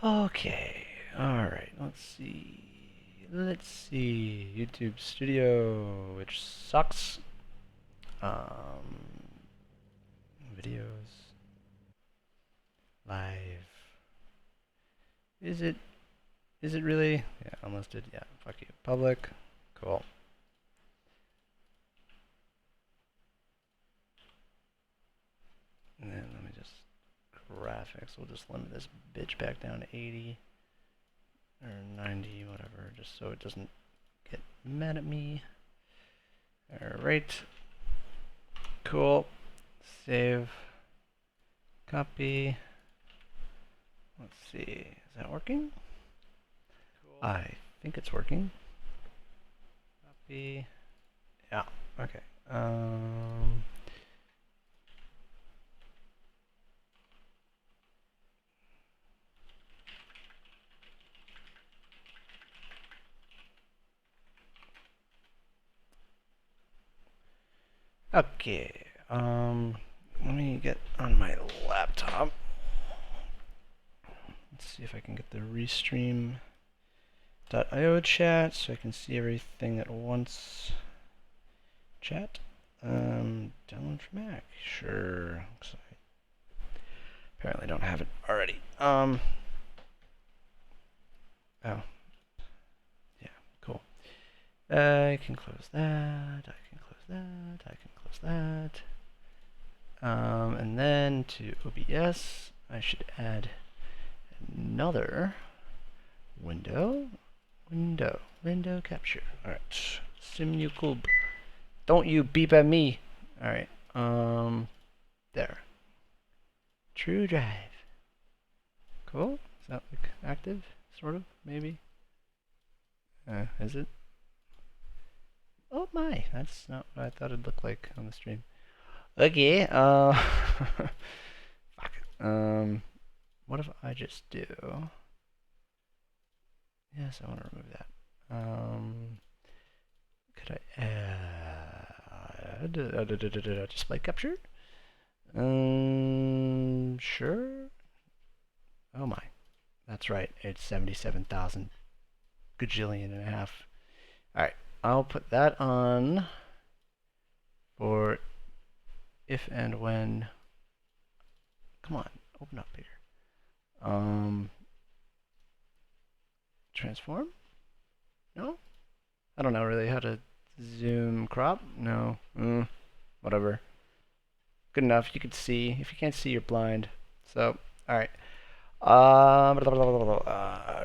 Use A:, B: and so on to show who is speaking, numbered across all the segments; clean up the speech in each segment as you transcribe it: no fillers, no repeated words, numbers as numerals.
A: Okay, alright, let's see. Let's see. YouTube Studio, which sucks. Videos. Live. Is it? Is it really? Yeah, unlisted. Yeah, fuck you. Public. Cool. And then let me just graphics. We'll just limit this bitch back down to 80 or 90, whatever, just so it doesn't get mad at me. Alright. Cool. Save. Copy. Let's see. Is that working? Cool. I think it's working. Copy. Yeah. Okay. Okay. Let me get on my laptop. Let's see if I can get the restream.io chat so I can see everything at once. Chat. Download for Mac. Sure. Apparently don't have it already. Oh. Yeah, cool. I can close that. I can close that. I can close that. And then to OBS, I should add another window capture. Alright. Simucube. Don't you beep at me. Alright. There. True drive. Cool. Is that like active? Sort of? Maybe? Is it? Oh my, that's not what I thought it'd look like on the stream. Okay, fuck. What if I just do? Yes, I want to remove that. Could I add display capture? Sure. Oh my, that's right. It's 77,000 gajillion and a half. All right, I'll put that on for if and when. Come on, open up here. Transform? No? I don't know really how to zoom crop. No. Whatever. Good enough. You can see. If you can't see, you're blind. So, all right.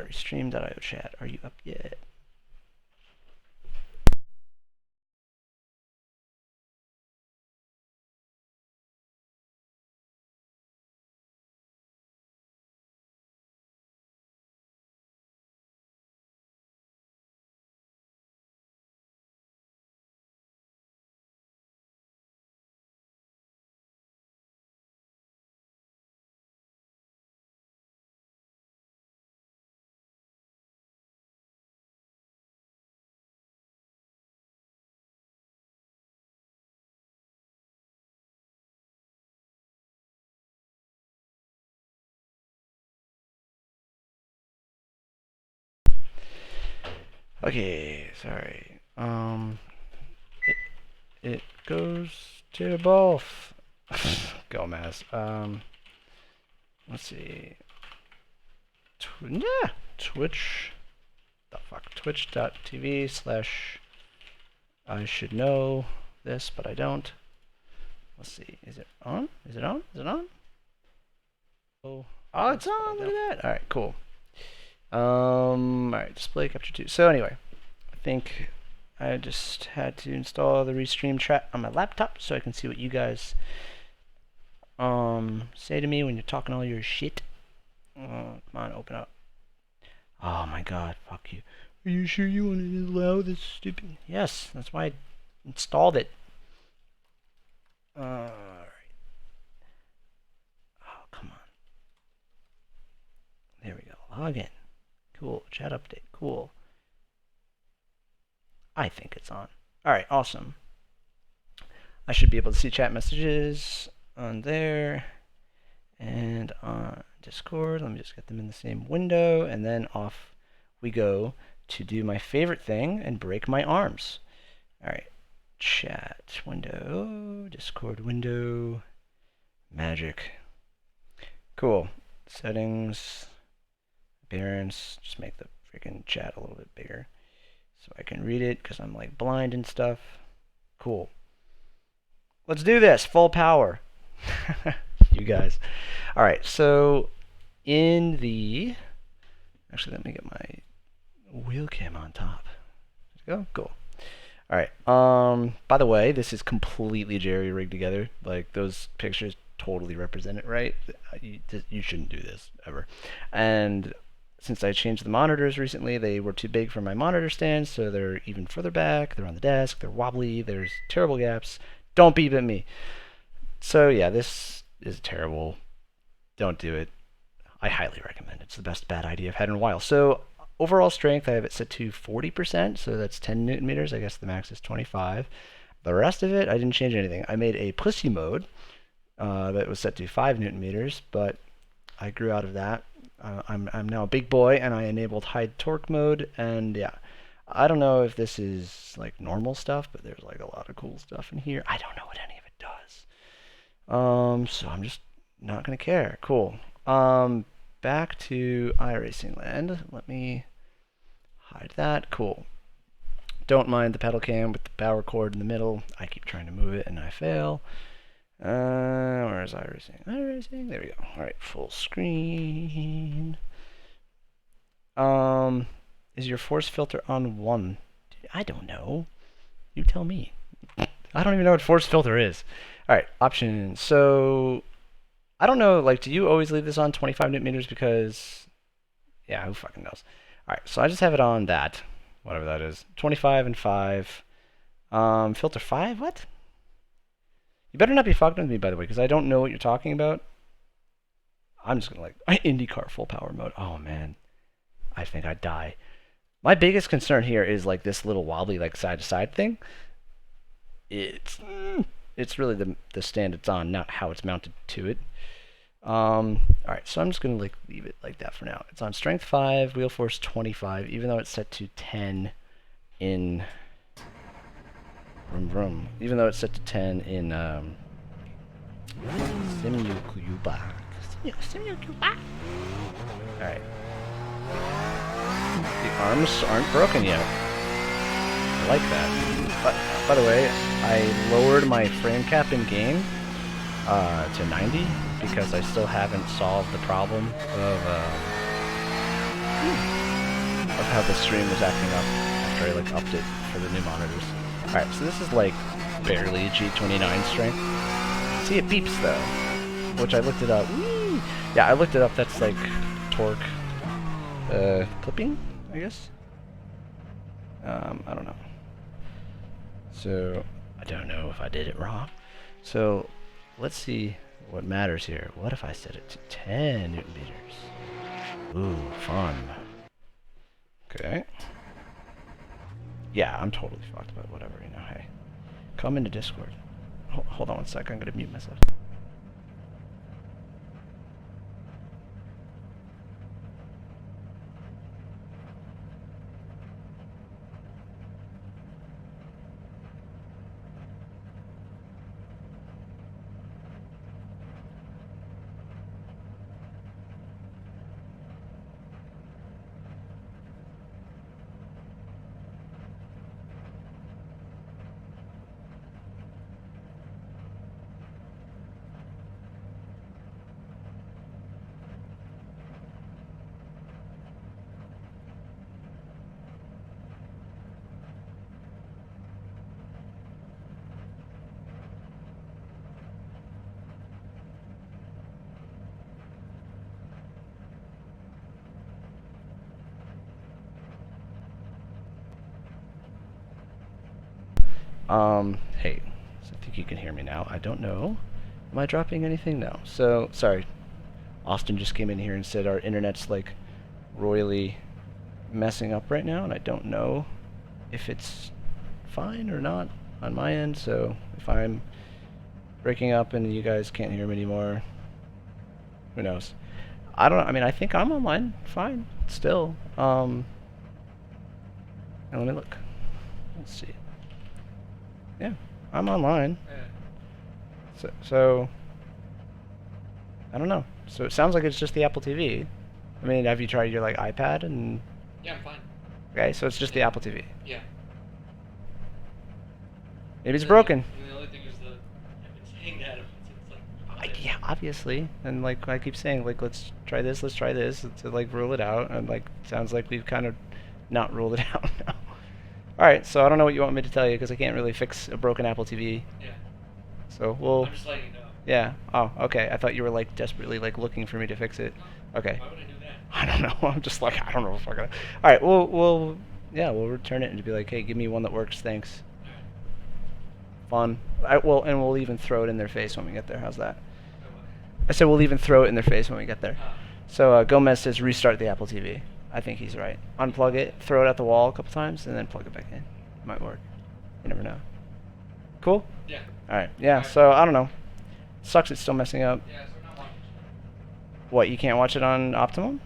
A: Restream.io chat. Are you up yet? Okay, sorry. It goes to both. Gomez. Let's see. Twitch. The fuck. Twitch.tv/ I should know this, but I don't. Let's see. Is it on? Is it on? Is it on? Oh, it's on. Look at that. All right, cool. All right, display capture 2. So anyway, I think I just had to install the Restream chat on my laptop so I can see what you guys say to me when you're talking all your shit. Come on, open up. Oh my god, fuck you. Are you sure you want to allow this stupid? Yes, that's why I installed it. Alright. Oh, come on. There we go. Log in. Cool. Chat update. Cool. I think it's on. Alright, awesome. I should be able to see chat messages on there. And on Discord, let me just get them in the same window, and then off we go to do my favorite thing and break my arms. All right, chat window, Discord window, magic. Cool. Settings, appearance, just make the freaking chat a little bit bigger so I can read it because I'm like blind and stuff. Cool. Let's do this, full power. You guys. All right, so in the, actually let me get my wheel cam on top. There we go, cool. All right, by the way, this is completely jerry-rigged together. Like, those pictures totally represent it, right? You shouldn't do this, ever. And since I changed the monitors recently, they were too big for my monitor stand, so they're even further back. They're on the desk, they're wobbly, there's terrible gaps. Don't beep at me. So yeah, this is terrible. Don't do it. I highly recommend it. It's the best bad idea I've had in a while. So overall strength, I have it set to 40%, so that's 10 newton meters. I guess the max is 25. The rest of it, I didn't change anything. I made a pussy mode that was set to 5 newton meters, but I grew out of that. I'm now a big boy, and I enabled high torque mode, and yeah. I don't know if this is like normal stuff, but there's like a lot of cool stuff in here. I don't know what any of it does. So I'm just not gonna care. Cool. Back to iRacing land. Let me hide that. Cool. Don't mind the pedal cam with the power cord in the middle. I keep trying to move it and I fail. Where is iRacing? iRacing. There we go. All right, full screen. Is your force filter on 1? I don't know. You tell me. I don't even know what force filter is. All right, options. So I don't know, like, do you always leave this on 25 newton meters? Because, yeah, who fucking knows? All right, so I just have it on that, whatever that is. 25 and 5. Filter 5? What? You better not be fucking with me, by the way, because I don't know what you're talking about. I'm just going to, like, IndyCar full power mode. Oh, man. I think I'd die. My biggest concern here is, like, this little wobbly, like, side-to-side thing. It's really the stand it's on, not how it's mounted to it. Alright, so I'm just going to, like, leave it like that for now. It's on strength 5, wheel force 25, even though it's set to 10 in... Vroom, vroom. Even though it's set to 10 in, Simucube. Simucube. Alright. The arms aren't broken yet. I like that. But, by the way, I lowered my frame cap in game to 90 because I still haven't solved the problem of how the stream was acting up after I like upped it for the new monitors. Alright, so this is like barely G29 strength. See, it beeps though, which I looked it up. Whee! Yeah, I looked it up. That's like torque clipping, I guess. I don't know. So I don't know if I did it wrong. So let's see what matters here. What if I set it to 10 newton meters? Ooh, fun. Okay. Yeah, I'm totally fucked, but whatever, you know, hey. Come into Discord. Hold on one sec, I'm gonna mute myself. Hey, so I think you can hear me now. I don't know. Am I dropping anything? No. So, sorry. Austin just came in here and said our internet's, like, royally messing up right now, and I don't know if it's fine or not on my end, so if I'm breaking up and you guys can't hear me anymore, Who knows? I don't know. I mean, I think I'm online. Fine. Still. And let me look. Let's see. Yeah, I'm online. So I don't know. So it sounds like it's just the Apple TV. I mean, have you tried your like iPad and?
B: Yeah, I'm fine.
A: Okay, so it's just the Apple TV.
B: Yeah.
A: Maybe it's broken.
B: And the only thing is it's hanged at him. It's like.
A: Yeah, obviously. And like I keep saying, like let's try this to like rule it out. And like sounds like we've kind of not ruled it out now. All right, so I don't know what you want me to tell you because I can't really fix a broken Apple TV.
B: Yeah.
A: So we'll.
B: I'm just letting you know.
A: Yeah. Oh, okay. I thought you were like desperately like looking for me to fix it.
B: No.
A: Okay.
B: Why would I do that?
A: I don't know. I'm just like I don't know if I'm gonna. All right. We'll we'll return it and be like, hey, give me one that works. Thanks. Fun. We'll even throw it in their face when we get there. How's that? I said we'll even throw it in their face when we get there. So Gomez says restart the Apple TV. I think he's right. Unplug it, throw it at the wall a couple times, and then plug it back in. Might work. You never know. Cool?
B: Yeah.
A: Alright, yeah, so I don't know. Sucks it's still messing up.
B: Yeah, so we're not watching it.
A: What, you can't watch it on Optimum?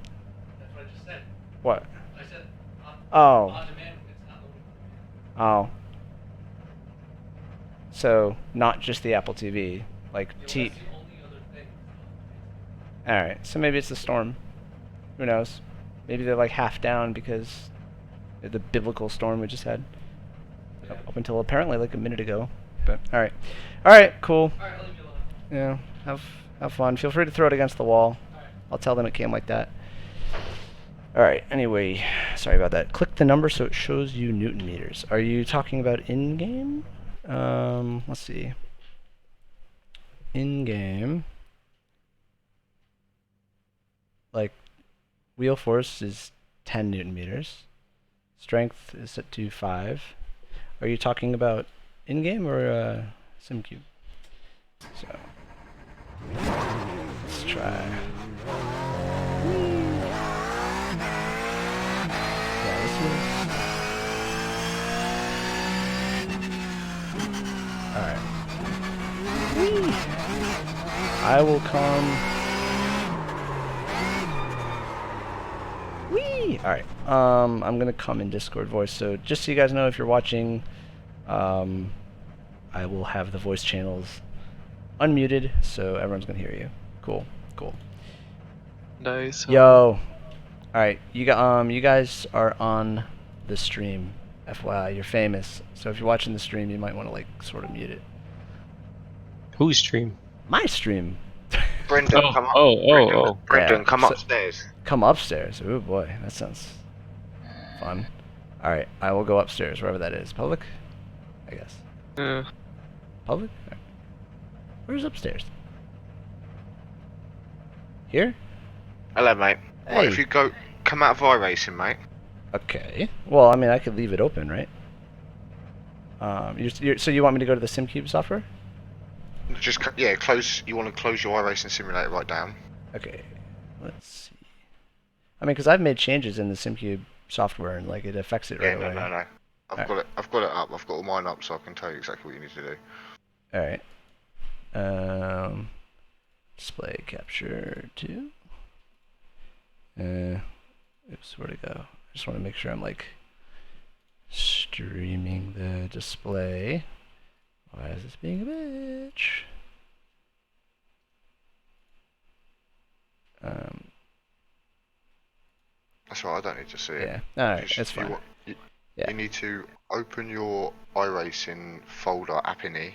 B: That's what I just said.
A: What?
B: I said
A: Oh.
B: on demand, it's not loading.
A: Oh. So, not just the Apple TV. Like,
B: Yeah, that's the only other thing.
A: Alright, so maybe it's the storm. Who knows? Maybe they're like half down because of the biblical storm we just had.
B: Yeah.
A: Up until apparently like a minute ago. But alright. Alright, cool.
B: Alright, I'll leave you alone.
A: Yeah, have fun. Feel free to throw it against the wall.
B: Alright.
A: I'll tell them it came like that. Alright, anyway, sorry about that. Click the number so it shows you Newton meters. Are you talking about in-game? Let's see. In-game. Like, wheel force is 10 Newton meters. Strength is set to 5. Are you talking about in-game or Simucube? So, let's try. Yeah, this is. Alright. I will come. Alright, I'm gonna come in Discord voice, so just so you guys know if you're watching, I will have the voice channels unmuted, so everyone's gonna hear you. Cool.
C: Nice.
A: Yo! Alright, you guys are on the stream, FYI, you're famous, so if you're watching the stream, you might want to, like, sort of mute it.
C: Whose stream?
A: My stream!
D: Brendan, come up. Brendan,
A: Yeah,
D: come
A: so-
D: upstairs.
A: Come upstairs. Ooh boy, that sounds fun. Alright, I will go upstairs, wherever that is. Public? I guess. Public? Right. Where's upstairs? Here?
D: Hello, mate.
A: Hey.
D: Right, if you come out of iRacing, mate.
A: Okay. Well, I mean, I could leave it open, right? So you want me to go to the Simucube software?
D: Just close. You want to close your iRacing simulator right down.
A: Okay. Let's see. I mean, because I've made changes in the Simucube software, and like it affects it right away.
D: No. I've got it up. I've got all mine up, so I can tell you exactly what you need to do.
A: Alright. Display capture 2. Oops, where'd it go? I just want to make sure I'm like streaming the display. Why is this being a bitch?
D: That's right. I don't need to see it.
A: Yeah. Alright, that's fine.
D: You need to open your iRacing folder, Appini.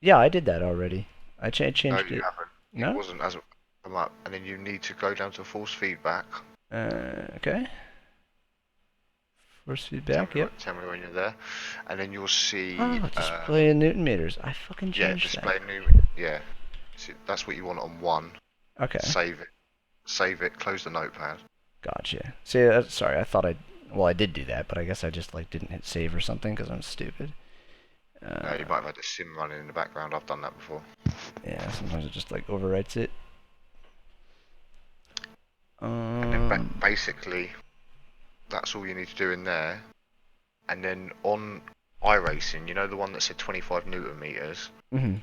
A: Yeah, I did that already. I changed
D: No,
A: it.
D: you haven't.
A: No?
D: It hasn't come up, and then you need to go down to force feedback.
A: Okay. Force feedback, yep.
D: Tell me when you're there, and then you'll see.
A: Oh, display in Newton meters. I fucking changed
D: display
A: that.
D: Newton. Yeah, see, that's what you want on 1.
A: Okay.
D: Save it. Close the notepad.
A: Gotcha. See, sorry, I thought I did do that, but I guess I just like didn't hit save or something because I'm stupid.
D: No, you might have had a sim running in the background. I've done that before.
A: Yeah, sometimes it just like overwrites it.
D: And then basically, that's all you need to do in there. And then on iRacing, you know the one that said 25 Newton meters?
A: Mhm.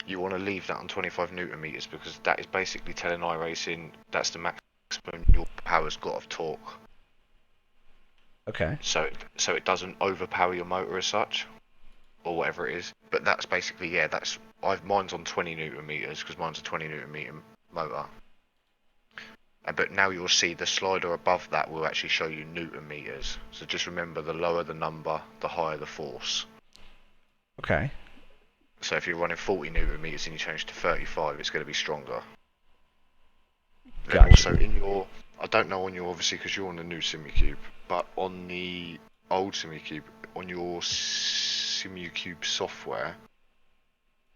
D: you want to leave that on 25 newton meters because that is basically telling iRacing that's the maximum your power's got of torque.
A: Okay.
D: So it doesn't overpower your motor as such, or whatever it is. But that's basically, yeah, mine's on 20 newton meters because mine's a 20 newton meter motor. But now you'll see the slider above that will actually show you newton meters. So just remember, the lower the number, the higher the force.
A: Okay.
D: So if you're running 40 newton meters and you change to 35, it's going to be stronger. Then
A: Gotcha.
D: also I don't know on your, obviously because you're on the new Simucube, but on the old Simucube, on your Simucube software,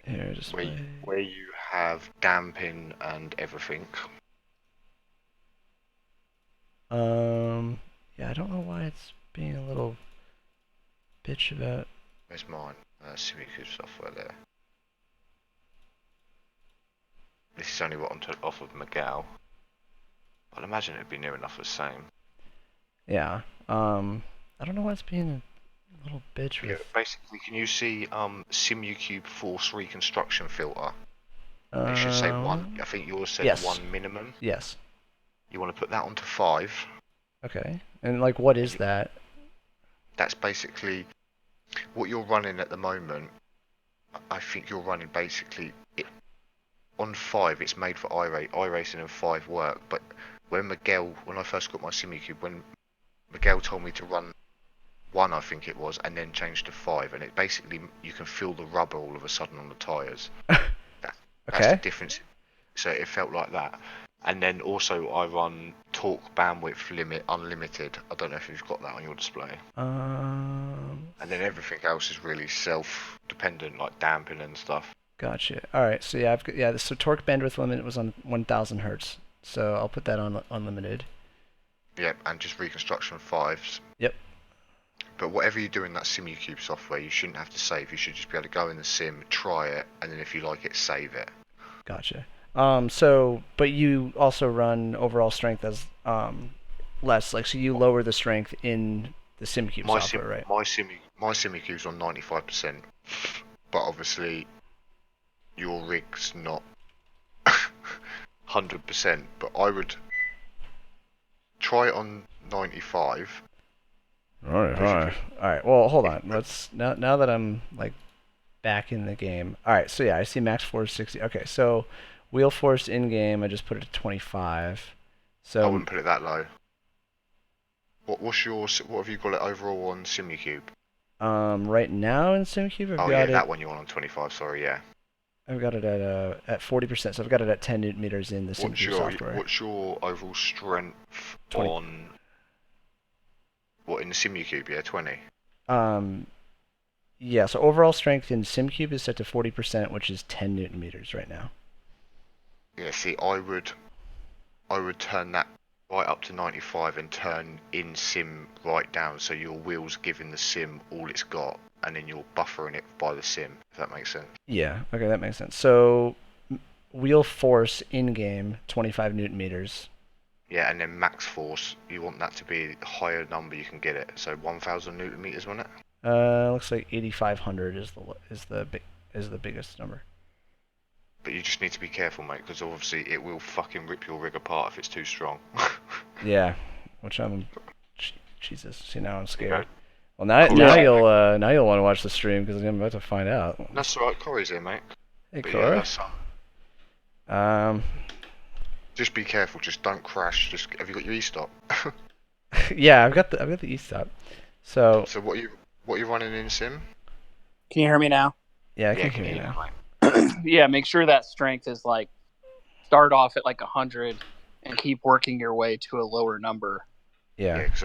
A: Here, display.
D: where you have damping and everything.
A: Yeah, I don't know why it's being a little bitch about.
D: Where's mine? Simucube software there. This is only what I'm off of Miguel. I'd imagine it'd be near enough the same.
A: Yeah. I don't know why it's being a little bitch with.
D: Yeah, basically, can you see Simucube Force Reconstruction Filter? It should say 1. I think yours said
A: yes.
D: 1 minimum.
A: Yes.
D: You want to put that onto 5.
A: Okay. And like, what is that?
D: That's basically what you're running at the moment. I think you're running basically on 5. It's made for iRacing and 5 work. But when I first got my Simucube, when Miguel told me to run 1, I think it was, and then change to 5, and it basically you can feel the rubber all of a sudden on the tyres. That's the difference. So it felt like that. And then also I run torque bandwidth limit unlimited. I don't know if you've got that on your display. And then everything else is really self-dependent, like damping and stuff.
A: Gotcha. All right. So yeah, so torque bandwidth limit was on 1,000 hertz. So I'll put that on unlimited.
D: Yep, and just reconstruction 5s.
A: Yep.
D: But whatever you do in that Simucube software, you shouldn't have to save. You should just be able to go in the sim, try it, and then if you like it, save it.
A: Gotcha. But you also run overall strength as less, like, so you lower the strength in the Simucube software, right?
D: My Simucube's on 95%, but obviously your rig's not 100%. But I would try it on 95.
A: All right. Well, hold on. Let's now that I'm like back in the game. All right. So yeah, I see max force 60. Okay. So wheel force in game, I just put it to 25. So
D: I wouldn't put it that low. What have you got it overall on Simucube?
A: Right now in Simucube, I've got it.
D: That one you want on 25. Sorry, yeah.
A: I've got it at 40%. So I've got it at 10 newton meters in the Simucube software.
D: What's your overall strength 20. On? What, in the Simucube? Yeah, 20.
A: Yeah. So overall strength in Simucube is set to 40%, which is 10 newton meters right now.
D: Yeah. See, I would turn that right up to 95 and turn in sim right down, so your wheel's giving the sim all it's got, and then you're buffering it by the sim. If that makes sense.
A: Yeah. Okay, that makes sense. So wheel force in game 25 newton meters.
D: Yeah, and then max force, you want that to be a higher number you can get it. So 1,000 newton meters, wasn't it?
A: Looks like 8,500 is the biggest number.
D: But you just need to be careful, mate, because obviously it will fucking rip your rig apart if it's too strong.
A: Yeah, which Jesus. See, now I'm scared. Well, now you'll want to watch the stream because I'm about to find out.
D: That's alright, Corey's here, mate.
A: Hey, Corey.
D: Just be careful. Just don't crash. Have you got your e-stop?
A: Yeah, I've got the e-stop. So
D: what you running in sim?
E: Can you hear me now?
A: Yeah, I can hear you now.
E: Yeah, make sure that strength is like start off at like 100 and keep working your way to a lower number.
A: Yeah.
D: Because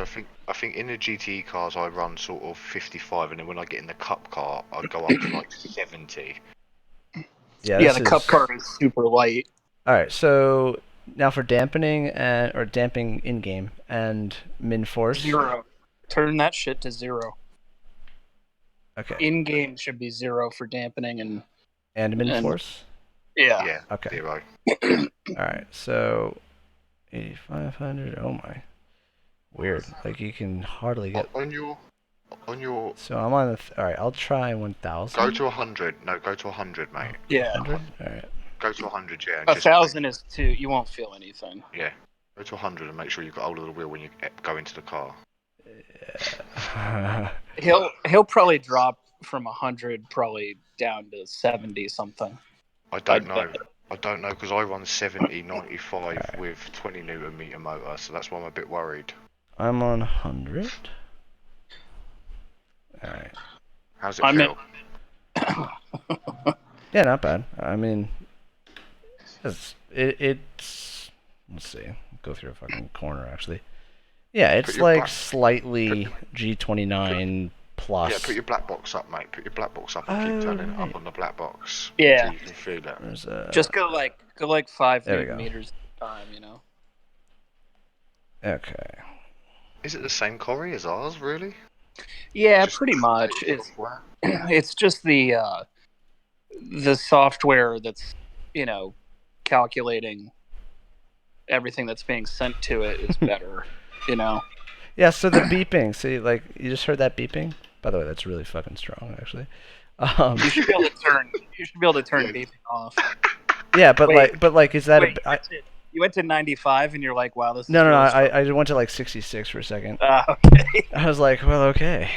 D: I think in the GTE cars I run sort of 55, and then when I get in the Cup car I go up to like 70.
E: Yeah, the Cup car is super light.
A: All right, so now for dampening or damping in game and min force.
E: 0. Turn that shit to 0.
A: Okay.
E: In game should be 0 for dampening
A: and min force.
E: Yeah.
D: Yeah.
A: Okay.
D: 0.
A: All right, so 8,500. Oh my. Weird. Like you can hardly get.
D: On your On your
A: So I'm on the. Alright, I'll try 1000.
D: go to 100. No, go to 100, mate.
E: Yeah.
A: 100? Alright.
D: Go to 100, yeah. And just
E: 1,000 is too. You won't feel anything.
D: yeah. Go to 100 and make sure you've got hold of the wheel when you go into the car.
A: Yeah.
E: He'll probably drop from 100 probably down to 70 something.
D: I don't know. I don't know because I run 70, 95 with 20 Newton meter motor, so that's why I'm a bit worried.
A: I'm on 100. Alright.
D: How's it feel?
A: Yeah, not bad. I mean, it's. Let's see. Go through a fucking corner, actually. Yeah, it's like slightly G29 plus.
D: Yeah, put your black box up, mate. Put your black box up and keep turning it up on the black box.
E: Yeah.
D: So you can feel it.
E: Just go like 5
A: There we
E: Newton
A: go.
E: meters at a time, you know.
A: Okay.
D: Is it the same Corey as ours, really?
E: Yeah,
D: Just
E: pretty much. It's just the software that's, you know, calculating everything that's being sent to it is better, you know.
A: Yeah, so the beeping. See, like, you just heard that beeping? By the way, that's really fucking strong, actually.
E: You should be able to turn. You should be able to turn beeping off.
A: Yeah, but
E: Wait,
A: like, is that
E: Wait, you went to 95 and you're like, wow, this is
A: No,
E: really
A: I went to like 66 for a second.
E: okay.
A: I was like, well, okay.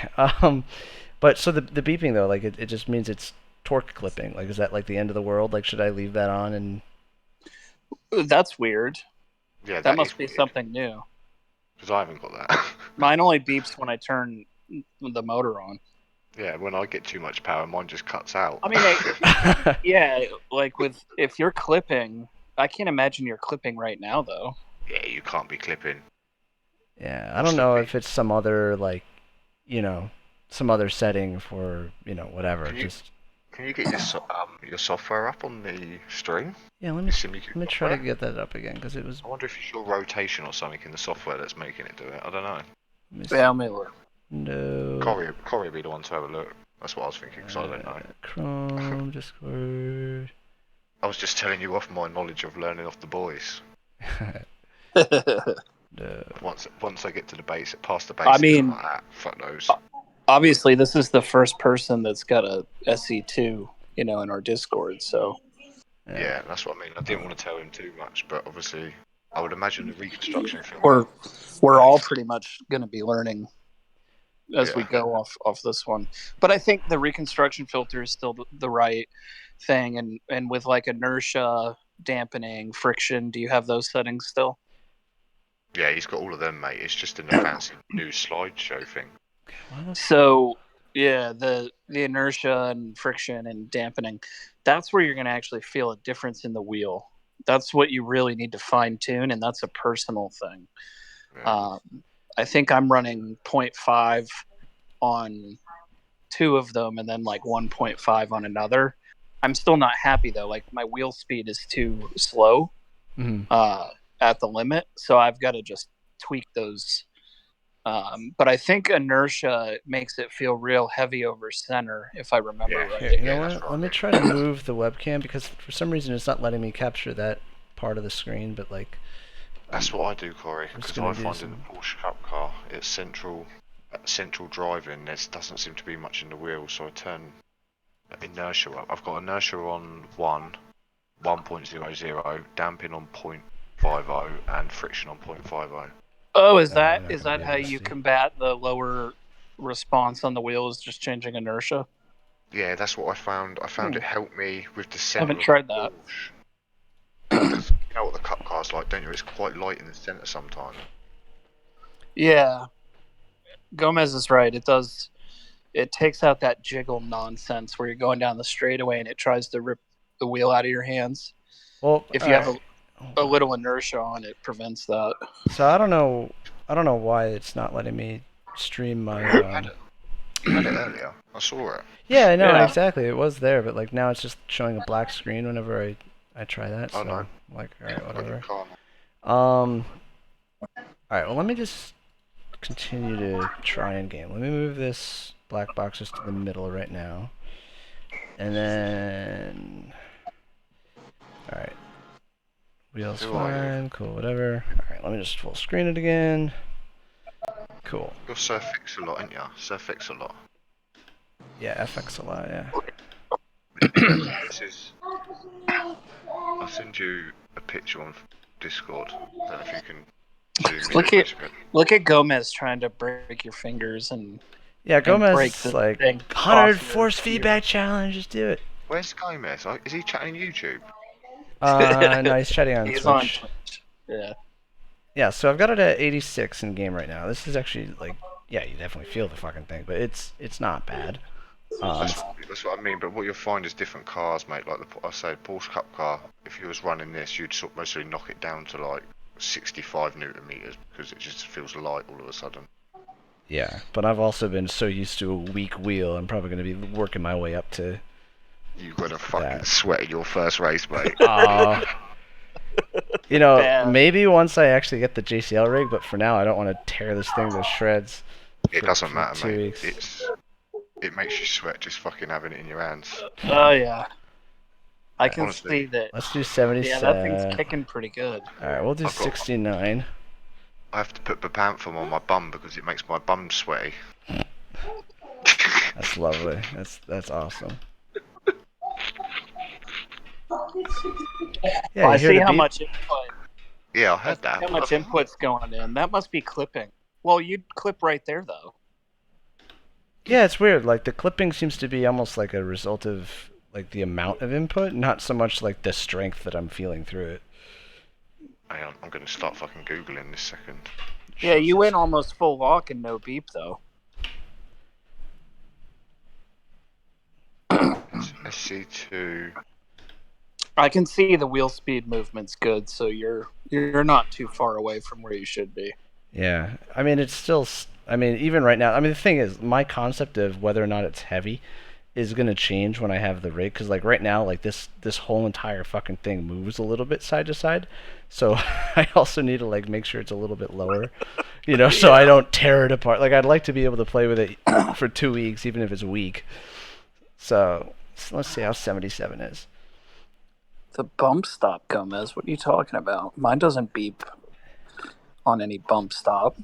A: But so the beeping though, like, it just means it's torque clipping. Like, is that like the end of the world? Like, should I leave that on? And
E: That's weird.
D: Yeah,
E: that must be something new.
D: Because I haven't got that.
E: Mine only beeps when I turn the motor on.
D: Yeah, when I get too much power, mine just cuts out.
E: I mean, yeah, like if you're clipping, I can't imagine you're clipping right now though.
D: Yeah, you can't be clipping.
A: Yeah, I don't know if it's some other, like, you know, some other setting for, you know, whatever.
D: Can you get your software up on the stream?
A: Yeah, let me try to get that up again because it was.
D: I wonder if it's your rotation or something in the software that's making it do it. I don't know.
E: Yeah, let me look.
A: No.
D: Corey would be the one to have a look. That's what I was thinking because I don't know.
A: Chrome, Discord.
D: I was just telling you off my knowledge of learning off the boys.
A: No.
D: Once I get to the base, past the base,
E: I mean,
D: like that, fuck those.
E: Obviously, this is the first person that's got a SE2, you know, in our Discord. So
D: yeah, that's what I mean. I didn't want to tell him too much, but obviously, I would imagine the reconstruction film.
E: we're all pretty much going to be learning as we go off this one. But I think the reconstruction filter is still the right thing, and with like inertia, dampening, friction. Do you have those settings still?
D: Yeah, he's got all of them, mate. It's just in the fancy new slideshow thing.
E: So yeah, the inertia and friction and dampening, that's where you're going to actually feel a difference in the wheel. That's what you really need to fine tune, and that's a personal thing.
D: Yeah.
E: I think I'm running 0.5 on 2 of them and then like 1.5 on another. I'm still not happy though. Like my wheel speed is too slow at the limit, so I've got to just tweak those. But I think inertia makes it feel real heavy over center, if I remember right.
A: Here, you know what? Right. Let me try to move the webcam because for some reason it's not letting me capture that part of the screen, but like.
D: That's what I do, Corey, because I find in the Porsche Cup car, it's central driving. There doesn't seem to be much in the wheel, so I turn inertia up. I've got inertia on 1.00, damping on 0.50, and friction on 0.50.
E: Oh, is that how you combat the lower response on the wheel? Is just changing inertia?
D: Yeah, that's what I found. I found it helped me with the center.
E: I haven't tried that.
D: Because you know what the Cup car's like, don't you? It's quite light in the center sometimes.
E: Yeah, Gomez is right. It does. It takes out that jiggle nonsense where you're going down the straightaway and it tries to rip the wheel out of your hands.
A: Well,
E: if you have a little inertia on, it prevents that.
A: So I don't know why it's not letting me stream my.
D: You had it earlier. I saw it.
A: Yeah, I know exactly. It was there, but like now it's just showing a black screen whenever I try that. So,
D: no.
A: Like, all right, whatever. All right. Well, let me just continue to try in game. Let me move this black box just to the middle right now, and then. All right. Wheels fine. Cool. Whatever. All right. Let me just full screen it again. Cool.
D: You're Surfix a lot, aren't you? Surfix a lot.
A: Yeah, FX a lot, yeah.
D: This is. I'll send you a picture on Discord. I don't know if you can zoom in.
E: Look at Gomez trying to break your fingers and
A: Yeah, Gomez
E: break
A: is
E: the
A: like,
E: thing
A: 100
E: off your
A: force feedback challenge, just do it.
D: Where's Gomez? Is he chatting YouTube?
A: No, he's chatting on
E: He's
A: Twitch.
E: on Twitch. Yeah.
A: Yeah, so I've got it at 86 in game right now. This is actually like, yeah, you definitely feel the fucking thing, but it's not bad.
D: That's what I mean. But what you'll find is different cars, mate. Like I say, Porsche Cup car. If you was running this, you'd sort of mostly knock it down to like 65 newton meters because it just feels light all of a sudden.
A: Yeah, but I've also been so used to a weak wheel, I'm probably going to be working my way up to.
D: You're gonna fucking sweat in your first race, mate.
A: You know,
E: Bad.
A: maybe once I actually get the JCL rig, but for now I don't want to tear this thing to shreds.
D: It doesn't
A: for
D: matter,
A: 2
D: mate.
A: weeks.
D: It makes you sweat just fucking having it in your hands.
E: Oh yeah. I can
D: Honestly.
E: see that.
A: Let's do 77.
E: Yeah, that thing's kicking pretty good.
A: Alright, we'll do
D: I've got-
A: 69.
D: I have to put Bepanthum on my bum because it makes my bum sweaty.
A: That's lovely. That's awesome. Yeah,
E: I
A: you hear
E: see
A: the
E: how
A: beep?
E: much input.
D: Yeah, I heard that.
E: How much input's going in? That must be clipping. Well, you'd clip right there though.
A: Yeah, it's weird. Like the clipping seems to be almost like a result of like the amount of input, not so much like the strength that I'm feeling through it.
D: Hang on, I'm gonna start fucking googling this second.
E: Yeah, you went almost full walk and no beep though.
D: SC2.
E: I can see the wheel speed movement's good, so you're not too far away from where you should be.
A: Yeah, I mean it's still. I mean even right now. I mean the thing is, my concept of whether or not it's heavy is gonna change when I have the rig. Cause like right now, like this whole entire fucking thing moves a little bit side to side. So I also need to like make sure it's a little bit lower, you know, so I don't tear it apart. Like I'd like to be able to play with it for 2 weeks, even if it's weak. So let's see how 77 is.
E: The bump stop, Gomez. What are you talking about? Mine doesn't beep on any bump stop.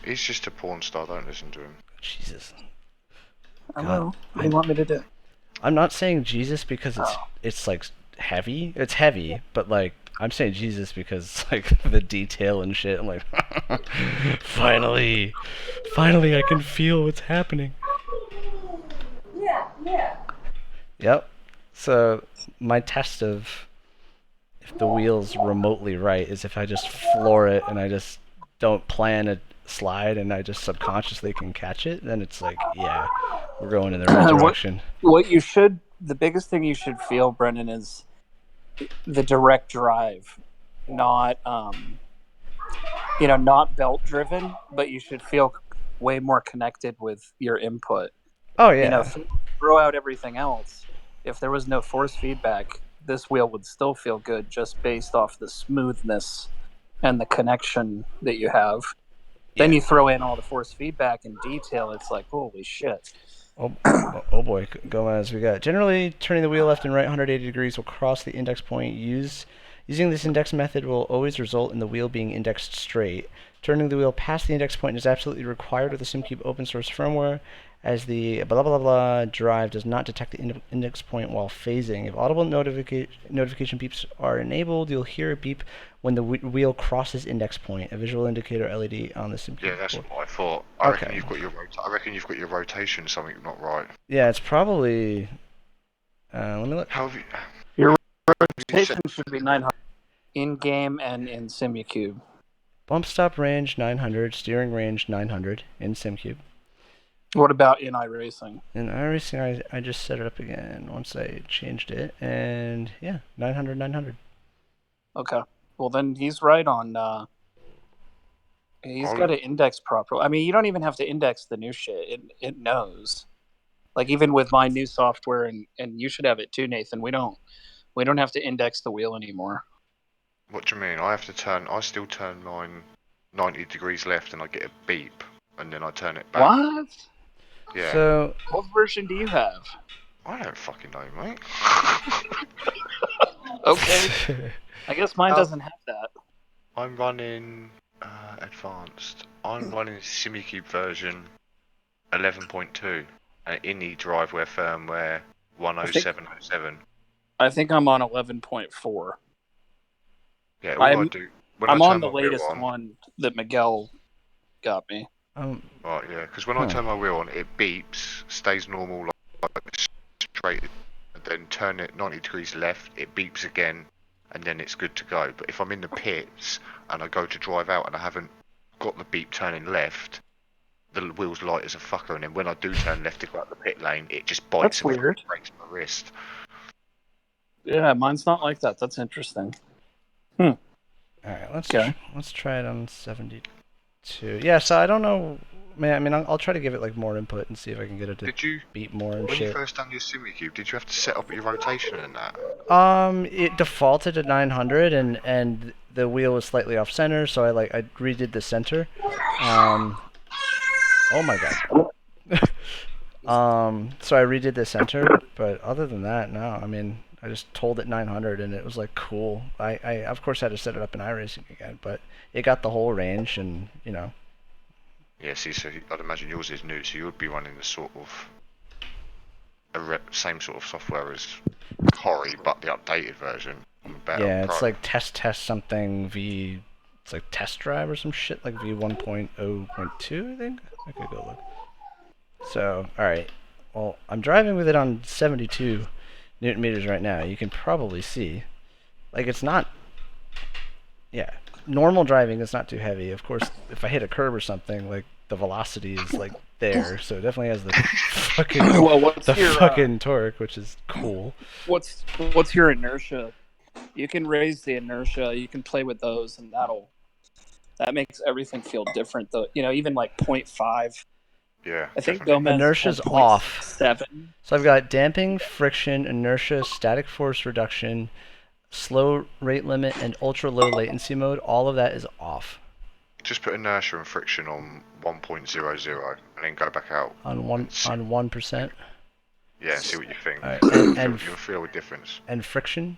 D: He's just a porn star, don't listen to him.
A: Jesus.
E: I know. What do you want me to do?
A: I'm not saying Jesus because it's like heavy. It's heavy, but like I'm saying Jesus because like the detail and shit. I'm like, finally I can feel what's happening. Yeah. Yep. So my test of if the wheel's remotely right is if I just floor it and I just don't plan a slide and I just subconsciously can catch it, then it's like, yeah, we're going in the right direction.
E: The biggest thing you should feel, Brendan, is the direct drive, not not belt driven, but you should feel way more connected with your input.
A: Oh yeah.
E: Throw out everything else. If there was no force feedback, this wheel would still feel good just based off the smoothness and the connection that you have. Then you throw in all the force feedback and detail, it's like, holy shit.
A: Oh boy, Gomez, we got generally turning the wheel left and right 180 degrees will cross the index point. Using this index method will always result in the wheel being indexed straight. Turning the wheel past the index point is absolutely required with the Simucube open source firmware, as the blah blah blah drive does not detect the index point while phasing. If audible notification beeps are enabled, you'll hear a beep when the wheel crosses index point, a visual indicator LED on the Simucube.
D: Yeah, that's
A: board.
D: what I thought. I reckon you've got your rotation something not right.
A: Yeah, it's probably. Let me look.
D: How have you?
E: Your rotation should be 900 in game and in Simucube.
A: Bump stop range 900, steering range 900 in Simucube.
E: What about in iRacing?
A: In iRacing, I just set it up again once I changed it, and yeah, 900.
E: Okay. Well, then he's right on. He's got to index properly. I mean, you don't even have to index the new shit. It knows. Like even with my new software, and you should have it too, Nathan. We don't have to index the wheel anymore.
D: What do you mean? I still turn mine 90 degrees left, and I get a beep, and then I turn it back.
E: What?
D: Yeah.
E: So, what version do you have?
D: I don't fucking know, mate.
E: Okay. I guess mine doesn't have that.
D: I'm running Advanced. I'm running Simucube version 11.2. INI driveware firmware
E: I think
D: 10707.
E: I think I'm on 11.4.
D: Yeah, all I
E: I'm
D: do when I
E: I'm on
D: turn
E: the
D: my wheel
E: latest
D: on.
E: one that Miguel got me.
D: Right, yeah, because when I turn my wheel on, it beeps, stays normal, like straight, and then turn it 90 degrees left, it beeps again, and then it's good to go. But if I'm in the pits and I go to drive out and I haven't got the beep turning left, the wheel's light as a fucker, and then when I do turn left to go up the pit lane, it just bites
E: That's
D: and
E: weird.
D: breaks my wrist.
E: Yeah, mine's not like that. That's interesting.
A: All right,
E: Okay.
A: let's try it on 72. Yeah, so I don't know. I mean, I'll try to give it like more input and see if I can get it to
D: Did you,
A: beat more and
D: when you
A: shit.
D: first done your Simucube, did you have to set up your rotation and that?
A: It defaulted to 900 and the wheel was slightly off center, so I redid the center. Oh my god. So I redid the center, but other than that, no. I mean, I just told it 900 and it was like cool. I of course had to set it up in iRacing again, but it got the whole range and, you know.
D: Yeah, see, so I'd imagine yours is new, so you would be running the sort of same sort of software as Corey, but the updated version on the better
A: Yeah,
D: Pro.
A: it's like test something v. It's like test drive or some shit like v1.0.2, I think. I could go look. So, all right. Well, I'm driving with it on 72 newton meters right now. You can probably see, like, it's not. Yeah, normal driving is not too heavy. Of course, if I hit a curb or something, like the velocity is like there, so it definitely has the fucking
E: Well, what's
A: the
E: your
A: fucking torque, which is cool.
E: what's your inertia? You can raise the inertia. You can play with those, and that makes everything feel different. Though, even like 0.5.
D: Yeah,
E: I think
D: definitely.
E: Gomez
A: Inertia's
E: had
A: off.
E: 0.7.
A: So I've got damping, friction, inertia, static force reduction, slow rate limit, and ultra low latency mode. All of that is off.
D: Just put inertia and friction on 1.00 and then go back out.
A: On
D: and see,
A: 1%.
D: yeah, and see what you think.
A: All right,
D: You'll feel a difference.
A: and friction.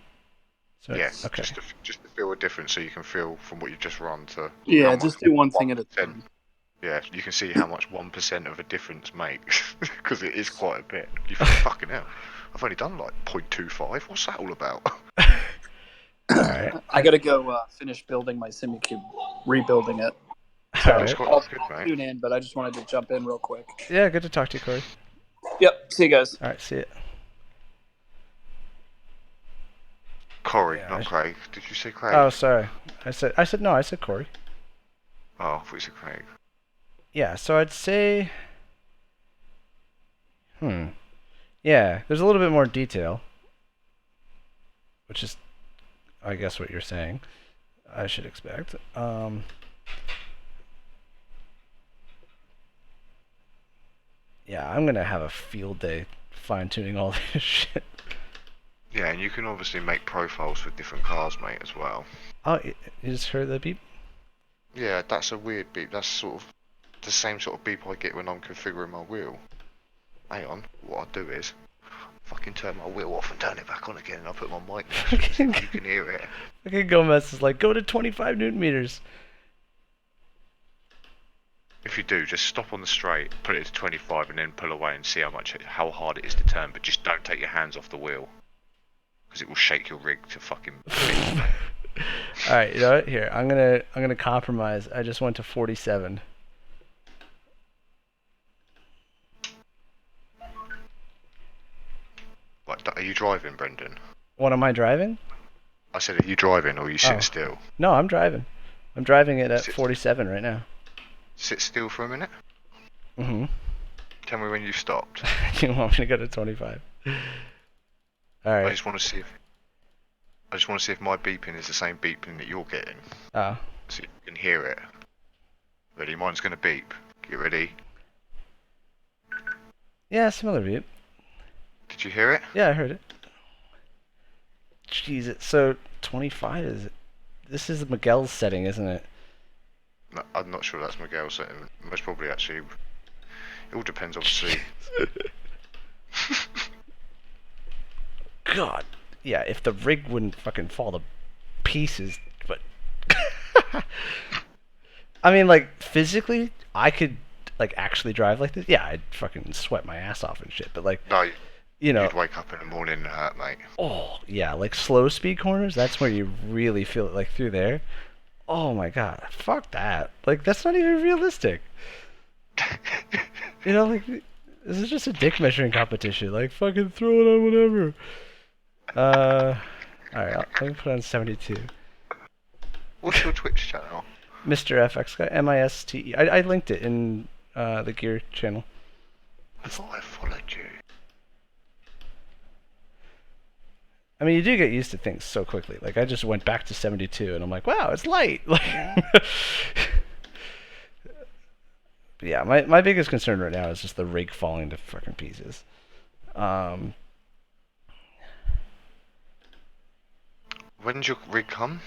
A: So
D: Yeah,
A: okay.
D: just to feel a difference, so you can feel from what you've just run to
E: Yeah,
D: how
E: just
D: much
E: do one thing at a
D: 1%.
E: time.
D: Yeah, you can see how much 1% of a difference makes, because it is quite a bit. You think, fucking hell, I've only done like 0.25. What's that all about?
A: All right.
E: I gotta go finish building my Simucube, rebuilding it. So
A: All right.
E: I'll
D: Good, mate.
E: tune in, but I just wanted to jump in real quick.
A: Yeah, good to talk to you, Corey.
E: Yep. See you guys.
A: All right, see ya.
D: Corey,
A: Yeah,
D: not Craig. Did you say Craig?
A: Oh, sorry. I said no. I said Corey.
D: Oh, I thought you said Craig.
A: Yeah. So I'd say. Yeah, there's a little bit more detail, which is, I guess, what you're saying. I should expect. Yeah, I'm gonna have a field day fine-tuning all this shit.
D: Yeah, and you can obviously make profiles for different cars, mate, as well.
A: Oh, you just heard the beep?
D: Yeah, that's a weird beep. That's sort of the same sort of beep I get when I'm configuring my wheel. Hang on, what I do is fucking turn my wheel off and turn it back on again, and I put my mic next to it so you can hear it.
A: Okay, Gomez is like, go to 25 newton meters.
D: If you do, just stop on the straight, put it to 25, and then pull away and see how hard it is to turn. But just don't take your hands off the wheel, because it will shake your rig to fucking.
A: All right, you know what? Here, I'm gonna compromise. I just went to 47.
D: Like, are you driving, Brendan?
A: What am I driving?
D: I said, are you driving or are you sitting
A: Oh.
D: still?
A: No, I'm driving. I'm driving it at
D: Sit-
A: 47 right now.
D: Sit still for a minute.
A: Mm-hmm.
D: Tell me when you stopped.
A: You want me to go to 25? All right.
D: I just want to see if my beeping is the same beeping that you're getting,
A: Oh.
D: so you can hear it. Ready? Mine's gonna beep. You ready?
A: Yeah, similar beep.
D: Did you hear it?
A: Yeah, I heard it. Jeez, so 25 is. This is Miguel's setting, isn't it?
D: No, I'm not sure that's Miguel's setting. Most probably, actually. It all depends, obviously.
A: God. Yeah, if the rig wouldn't fucking fall to pieces, but. I mean, like, physically, I could, like, actually drive like this. Yeah, I'd fucking sweat my ass off and shit. But, like,
D: No,
A: you know,
D: you'd wake up in the morning and hurt, mate.
A: oh, yeah, like, slow speed corners, that's where you really feel it, like, through there. Oh, my God. Fuck that. Like, that's not even realistic. You know, like, this is just a dick measuring competition. Like, fucking throw it on whatever. Alright, let me put on 72.
D: What's your Twitch channel?
A: Mr. FX guy, MISTE. I linked it in the gear channel.
D: I thought I followed you.
A: I mean, you do get used to things so quickly. Like, I just went back to 72, and I'm like, wow, it's light. Like, but yeah, my biggest concern right now is just the rig falling to fucking pieces.
D: When's your rig come?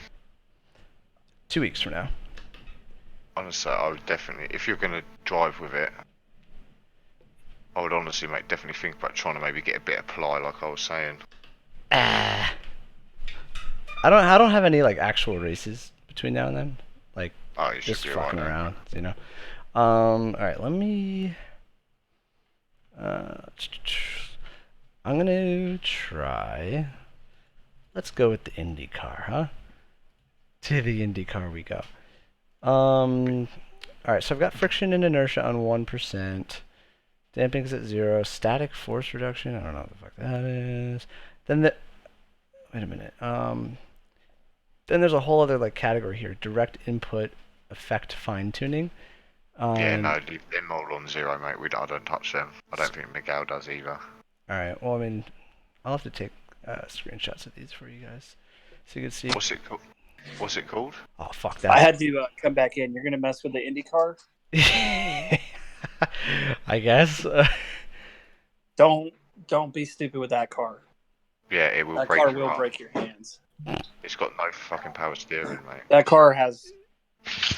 A: 2 weeks from now.
D: Honestly, I would definitely, if you're going to drive with it, I would honestly, mate, definitely think about trying to maybe get a bit of ply, like I was saying.
A: I don't have any like actual races between now and then. Like,
D: Oh, you should
A: just
D: be
A: fucking
D: alright.
A: around, you know. All right, let me. I'm gonna try. Let's go with the IndyCar, huh? To the IndyCar we go. All right, so I've got friction and inertia on 1%. Damping's at 0. Static force reduction. I don't know what the fuck that is. Then wait a minute. Then there's a whole other like category here: direct input, effect fine tuning.
D: Yeah, no, leave them all on 0, mate. I don't touch them. I don't think Miguel does either.
A: All right. Well, I mean, I'll have to take screenshots of these for you guys, so you can see.
D: What's it called? What's it called?
A: Oh fuck
E: I
A: that!
E: had to come back in. You're gonna mess with the IndyCar?
A: I guess.
E: Don't be stupid with that car.
D: Yeah, it will
E: That
D: break
E: car
D: your
E: will
D: arm.
E: break your hands.
D: It's got no fucking power steering, mate.
E: That car has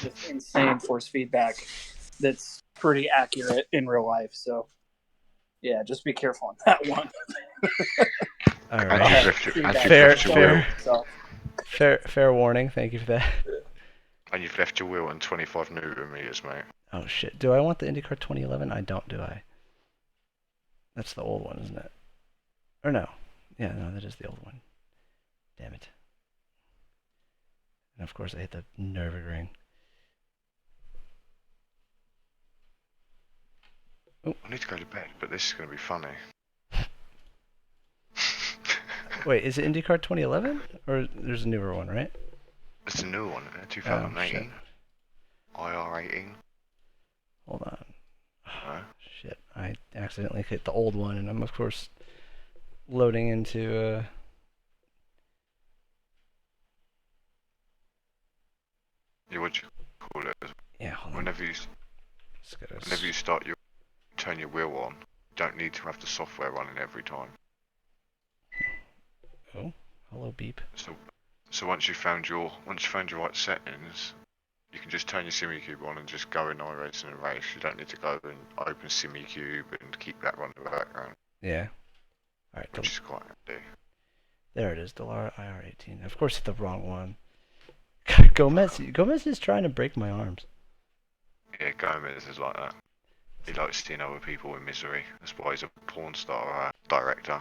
E: this insane force feedback that's pretty accurate in real life. So, yeah, just be careful on that one.
A: All
D: And
A: right.
D: you've left
A: Fair,
D: your wheel.
E: So,
A: fair warning. Thank you for that.
D: And you've left your wheel on 25 newton meters, mate.
A: Oh shit! Do I want the IndyCar 2011? I don't. Do I? That's the old one, isn't it? Or no? Yeah, no, that is the old one. Damn it. And of course I hit the Nürburgring.
D: I need to go to bed, but this is going to be funny.
A: Wait, is it IndyCar 2011? Or there's a newer one, right?
D: It's a new one, 2018.
A: Oh,
D: IR18.
A: Hold on.
D: No.
A: Shit, I accidentally hit the old one, and I'm of course loading into
D: Yeah, what you call it?
A: yeah, hold on.
D: Whenever you turn your wheel on, you don't need to have the software running every time.
A: Oh, hello beep.
D: So once you found your right settings, you can just turn your Simucube on and just go in iRacing and race. You don't need to go and open Simucube and keep that running in the background,
A: Yeah. Alright,
D: which is quite handy.
A: there it is, Delara IR18. Of course, hit the wrong one. Gomez is trying to break my arms.
D: Yeah, Gomez is like that. He likes seeing other people in misery. That's why he's a porn star director.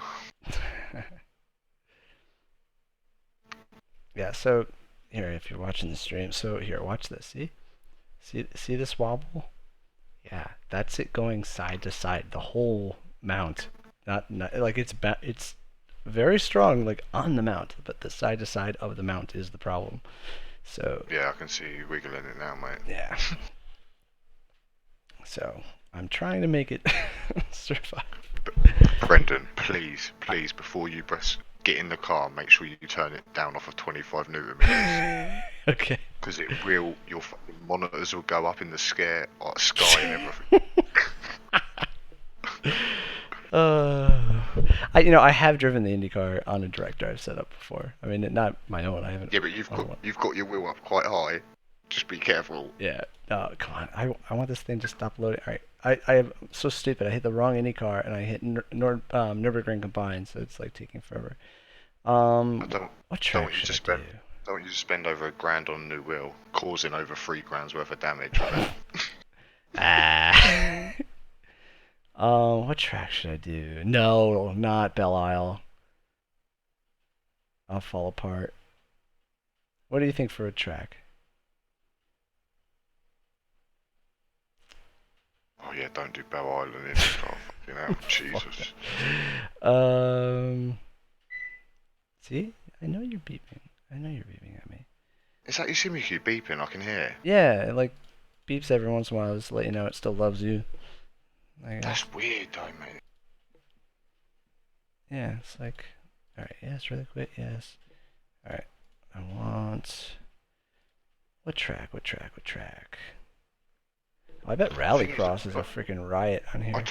A: Yeah, so here, if you're watching the stream, so here, watch this. See this wobble? Yeah, that's it going side to side. The whole mount, not like it's very strong, like on the mount, but the side to side of the mount is the problem. So
D: Yeah, I can see you wiggling it now, mate.
A: yeah. So I'm trying to make it survive.
D: Brendan, please, before you get in the car, make sure you turn it down off of 25 newton meters.
A: Okay.
D: Because your fucking monitors will go up in the sky and everything.
A: I have driven the IndyCar on a direct drive setup before. I mean, not my own. I haven't.
D: Yeah, but you've got your wheel up quite high. Just be careful.
A: Yeah. Oh, come on. I want this thing to stop loading. All right. I'm so stupid. I hit the wrong IndyCar and I hit Nürburgring combined, so it's like taking forever. What track should I do?
D: Don't you spend over £1,000 on a new wheel, causing over £3,000 worth of damage with it?
A: Ah. What track should I do? No, not Belle Isle. I'll fall apart. What do you think for a track?
D: Oh yeah, don't do Belle Island in it. Oh, fucking hell, Jesus.
A: See? I know you're beeping. I know you're beeping at me.
D: Is that your Simucube beeping? I can hear.
A: Yeah, it like beeps every once in a while just to let you know it still loves you. I guess.
D: That's weird though, mate.
A: Yeah, it's like, alright, yes, really quick, yes. Alright, I want... What track? Oh, I bet Rallycross is a freaking riot on here.
D: I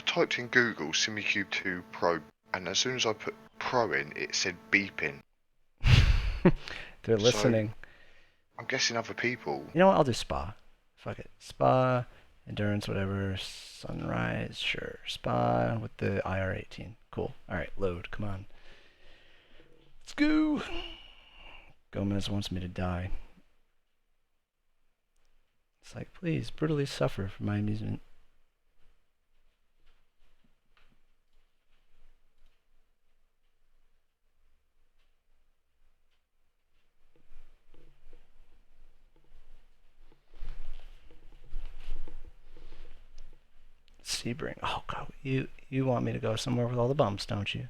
D: typed in Google Simucube 2 Pro, and as soon as I put Pro in, it said beeping.
A: They're listening.
D: So, I'm guessing other people.
A: You know what? I'll do Spa. Fuck it. Spa, Endurance, whatever. Sunrise, sure. Spa with the IR18. Cool. Alright, load. Come on. Let's go. Gomez wants me to die. It's like, please, brutally suffer for my amusement. Sebring. Oh god, you want me to go somewhere with all the bumps, don't you?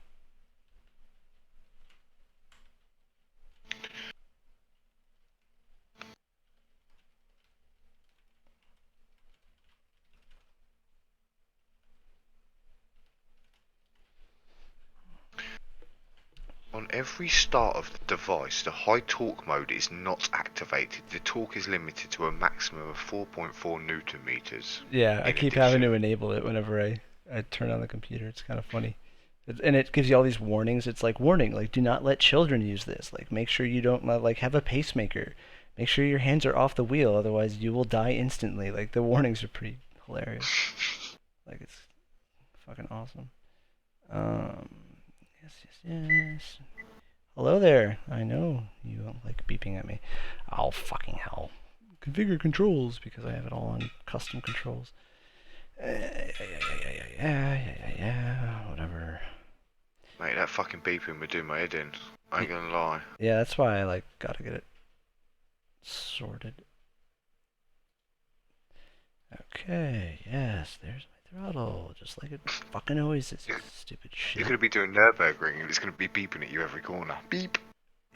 D: On every start of the device, the high torque mode is not activated. The torque is limited to a maximum of 4.4 newton meters.
A: Yeah, I keep having to enable it whenever I turn on the computer. It's kind of funny. And it gives you all these warnings. It's like, warning, like, do not let children use this. Like, make sure you don't, like, have a pacemaker. Make sure your hands are off the wheel, otherwise you will die instantly. Like, the warnings are pretty hilarious. Like, it's fucking awesome. Yes. Hello there. I know you don't like beeping at me. Oh, fucking hell. Configure controls, because I have it all on custom controls. Yeah, whatever.
D: Mate, that fucking beeping would do my head in. I ain't gonna lie.
A: Yeah, that's why I, like, gotta get it sorted. Okay, yes, there's my throttle, just like it fucking always is. Stupid shit.
D: You're gonna be doing Nürburgring and it's gonna be beeping at you every corner. Beep.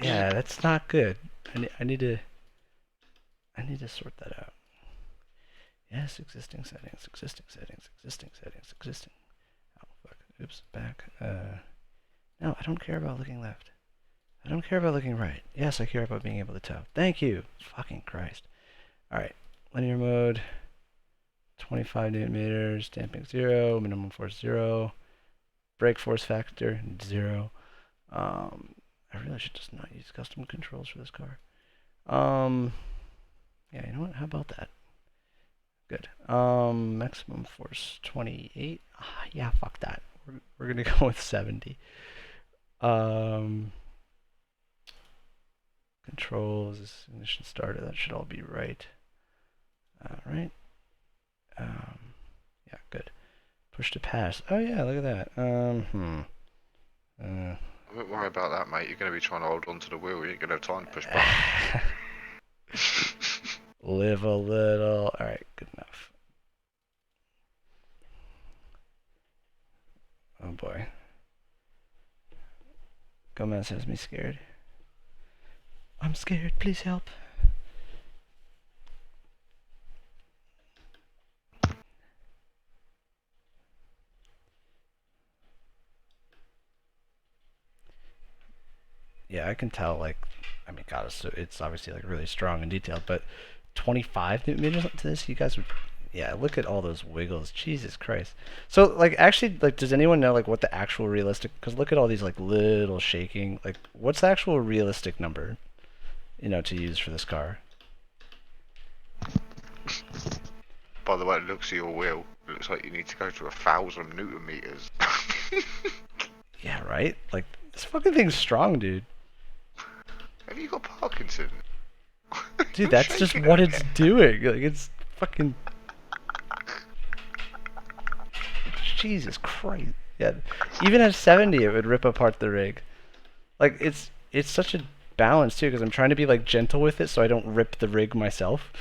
A: Yeah, that's not good. I need to sort that out. Yes, existing settings. Oh fuck. Oops, back. No, I don't care about looking left. I don't care about looking right. Yes, I care about being able to tow. Thank you. Fucking Christ. Alright. Linear mode. 25 newton meters. Damping 0. Minimum force 0. Brake force factor 0. I really should just not use custom controls for this car. Yeah, you know what? How about that? Good. Maximum force 28. Yeah, fuck that. We're gonna go with 70. Controls, ignition starter, that should all be right. Right. Yeah, good. Push to pass. Oh yeah, look at that.
D: Don't worry about that, mate. You're gonna be trying to hold on to the wheel. You ain't gonna have time to push buttons.
A: Live a little. Alright, good enough. Oh boy. Gomez has me scared. I'm scared, please help. Yeah, I can tell, like, I mean, God, it's obviously, like, really strong and detailed, but 25 newton meters to this, you guys would, yeah, look at all those wiggles, Jesus Christ. So, like, actually, like, does anyone know, like, what the actual realistic, because look at all these, like, little shaking, like, what's the actual realistic number, you know, to use for this car?
D: By the way, it looks at your wheel. It looks like you need to go to 1,000 newton meters.
A: Yeah, right? Like, this fucking thing's strong, dude.
D: Have you got Parkinson.
A: Dude,
D: You're
A: that's just
D: shaking
A: what
D: over
A: it's
D: there.
A: doing. Like, it's fucking... Jesus Christ. Yeah, even at 70, it would rip apart the rig. Like, it's such a balance, too, because I'm trying to be, like, gentle with it so I don't rip the rig myself.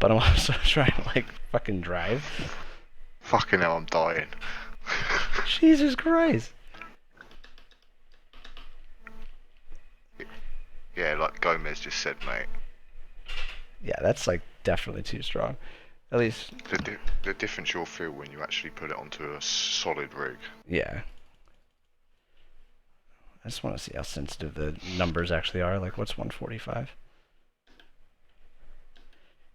A: But I'm also trying to, like, fucking drive.
D: Fucking hell, I'm dying.
A: Jesus Christ.
D: Yeah, like Gomez just said, mate.
A: Yeah, that's, like, definitely too strong. At least,
D: The difference you'll feel when you actually put it onto a solid rig.
A: yeah. I just want to see how sensitive the numbers actually are. Like, what's 145?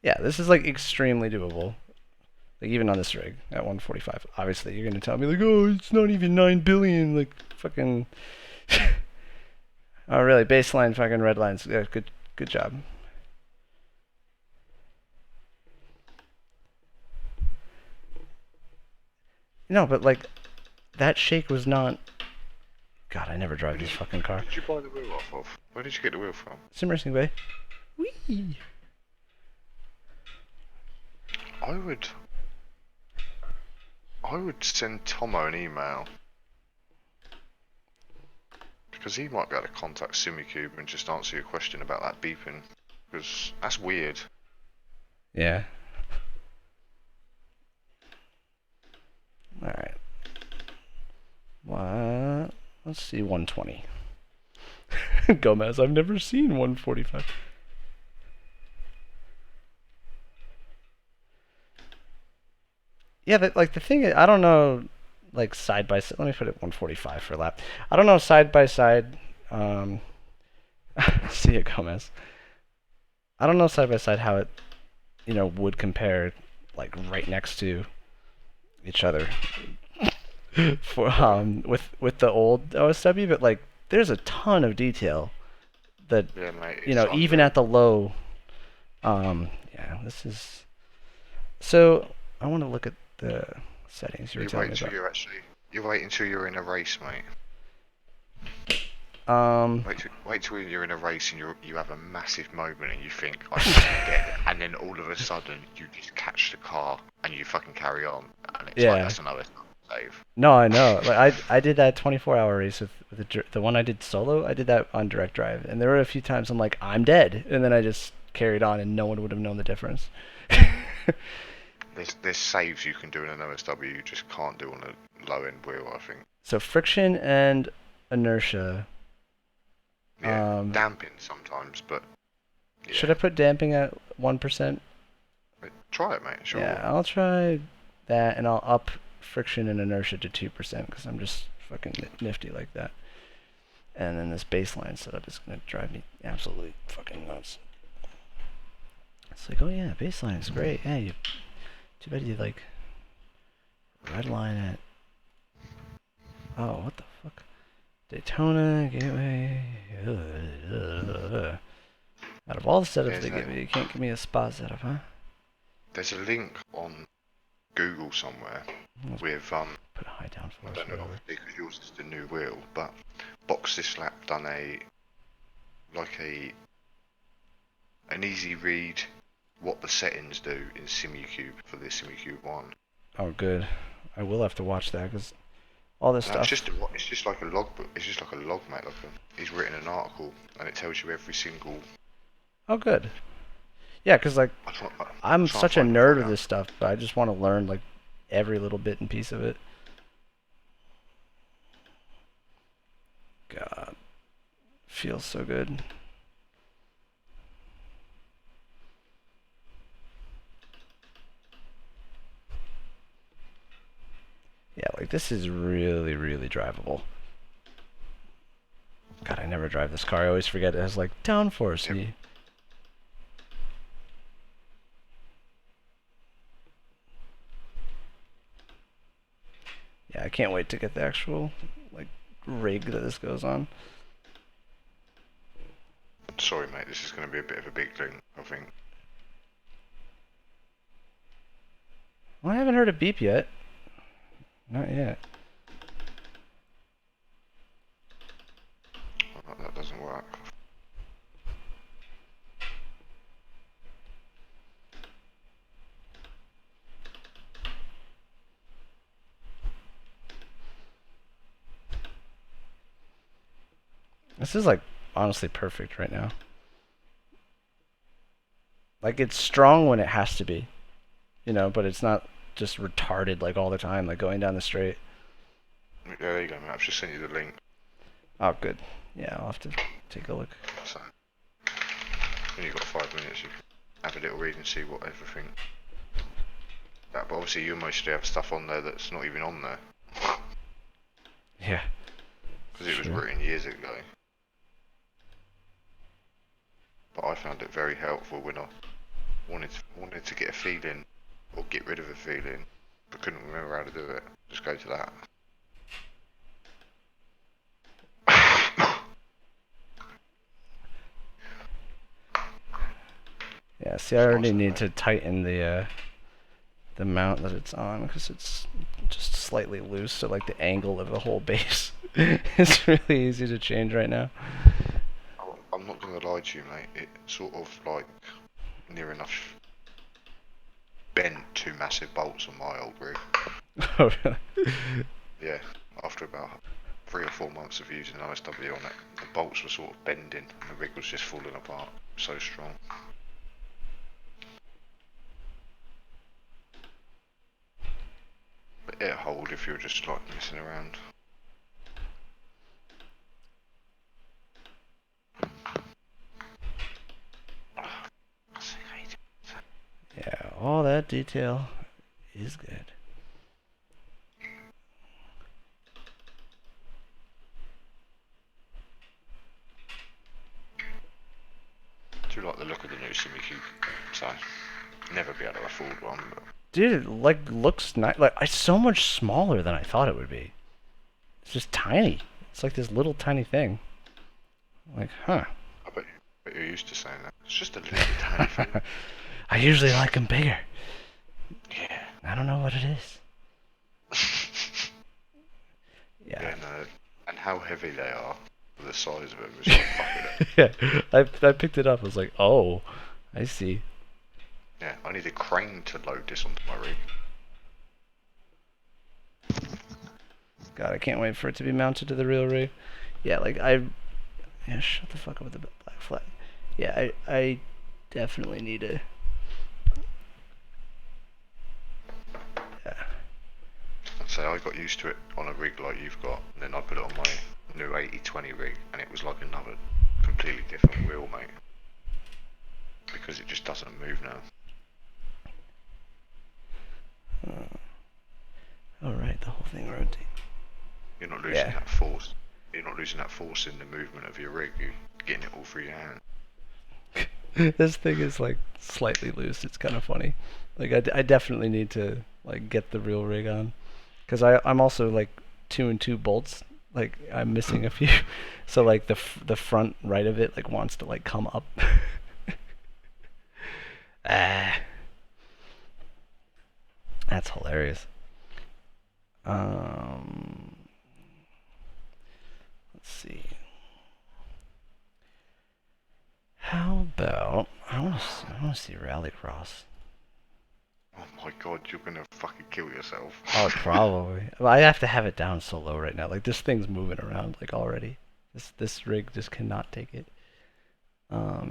A: Yeah, this is, like, extremely doable. Like, even on this rig at 145. Obviously, you're going to tell me, like, oh, it's not even 9 billion. Like, fucking... Oh, really? Baseline fucking red lines. Yeah, good job. No, but, like, that shake was not... God, I never drive this fucking car.
D: Where did you buy the wheel off of? Where did you get the wheel from?
A: Simucube Bay. Whee!
D: I would send Tomo an email. Because he might be able to contact Simucube and just answer your question about that beeping. Because that's weird.
A: Yeah. Alright. What? Let's see, 120. Gomez, I've never seen 145. Yeah, like the thing is, I don't know, like side by side. Let me put it 145 for a lap. I don't know side by side. See it, Gomez. I don't know side by side how it, would compare, like right next to each other. For with the old OSW, but like there's a ton of detail that
D: Yeah, mate.
A: even at the low. Yeah, this is. So I want to look at the settings you were telling me about.
D: You wait until you're in a race, mate.
A: Um,
D: Wait till you're in a race and you have a massive moment and you think I can get it, and then all of a sudden you just catch the car and you fucking carry on, and it's like
A: Yeah.
D: that's another save.
A: No, I know. Like I did that 24-hour race with the one I did solo. I did that on direct drive, and there were a few times I'm like, I'm dead, and then I just carried on, and no one would have known the difference.
D: There's saves you can do in an OSW you just can't do on a low end wheel, I think.
A: So friction and inertia.
D: Yeah, damping sometimes, but yeah.
A: Should I put damping at 1%?
D: Try it, mate. Sure.
A: Yeah, I'll try that, and I'll up friction and inertia to 2% because I'm just fucking nifty like that. And then this baseline setup is gonna drive me absolutely fucking nuts. It's like, oh yeah, baseline is great. Yeah, too bad you like red line at. Oh, what the fuck? Daytona Gateway. Out of all the setups they give me, you can't give me a spot setup, huh?
D: There's a link on Google somewhere with
A: Put a high downforce.
D: I don't know because yours is the new wheel, but Box This Lap done an easy read what the settings do in Simucube for the Simucube 1.
A: Oh, good. I will have to watch that because all this stuff.
D: It's just like a logbook. It's just like a log, mate. He's written an article and it tells you every single.
A: Oh, good. Yeah, because like I'm such a nerd with this stuff, but I just want to learn like every little bit and piece of it. God, feels so good. Yeah, like this is really, really drivable. God, I never drive this car. I always forget it has like downforce.
D: Yep.
A: Yeah, I can't wait to get the actual like rig that this goes on.
D: Sorry, mate. This is going to be a bit of a big thing, I think.
A: Well, I haven't heard a beep yet. Not yet.
D: That doesn't work.
A: This is like honestly perfect right now. Like it's strong when it has to be, you know, but it's not just retarded like all the time, like going down the straight.
D: Yeah, there you go, mate. I've just sent you the link.
A: Oh, good. Yeah, I'll have to take a look.
D: So, when you've got 5 minutes, you can have a little read and see what everything. That, but obviously, you mostly have stuff on there that's not even on there.
A: Yeah.
D: Because it was
A: Sure.
D: written years ago. But I found it very helpful when I wanted to get a feeling or get rid of a feeling, but couldn't remember how to do it. Just go to that.
A: Yeah, see, I already
D: Nice,
A: need
D: mate.
A: to tighten the mount that it's on because it's just slightly loose, so like the angle of the whole base is really easy to change right now.
D: I'm not gonna lie to you, mate. It sort of like near enough bent 2 massive bolts on my old rig.
A: Oh, really?
D: Yeah, after about 3 or 4 months of using ISW on it, the bolts were sort of bending and the rig was just falling apart. So strong. But it'll hold if you're just like messing around.
A: Yeah, all that detail is good.
D: Do you like the look of the new Simucube? So, never be able to afford one, but
A: Dude, it like looks nice. Like it's so much smaller than I thought it would be. It's just tiny. It's like this little tiny thing. Like, huh?
D: I bet you're used to saying that. It's just a little bit tiny thing.
A: I usually like them bigger.
D: Yeah.
A: I don't know what it is. Yeah.
D: Yeah, no. And how heavy they are, for the size of them, is like fucking it.
A: Yeah. I picked it up. I was like, oh, I see.
D: Yeah, I need a crane to load this onto my rig.
A: God, I can't wait for it to be mounted to the real rig. Yeah, like yeah, shut the fuck up with the black flag. Yeah, I definitely need to. Yeah.
D: I'd say I got used to it on a rig like you've got, and then I put it on my new 80/20 rig, and it was like another completely different wheel, mate. Because it just doesn't move now.
A: Oh right, the whole thing rotates.
D: You're not losing that force. You're not losing that force in the movement of your rig. You're getting it all through your hand.
A: This thing is like slightly loose. It's kind of funny. Like I definitely need to like get the real rig on, because I'm also like 2 and 2 bolts. Like I'm missing a few, so like the front right of it like wants to like come up. Ah, that's hilarious. Let's see. How about I want to see Rallycross.
D: Oh my god, you're gonna fucking kill yourself.
A: Oh, probably. Well, I have to have it down so low right now. Like this thing's moving around like already. This rig just cannot take it.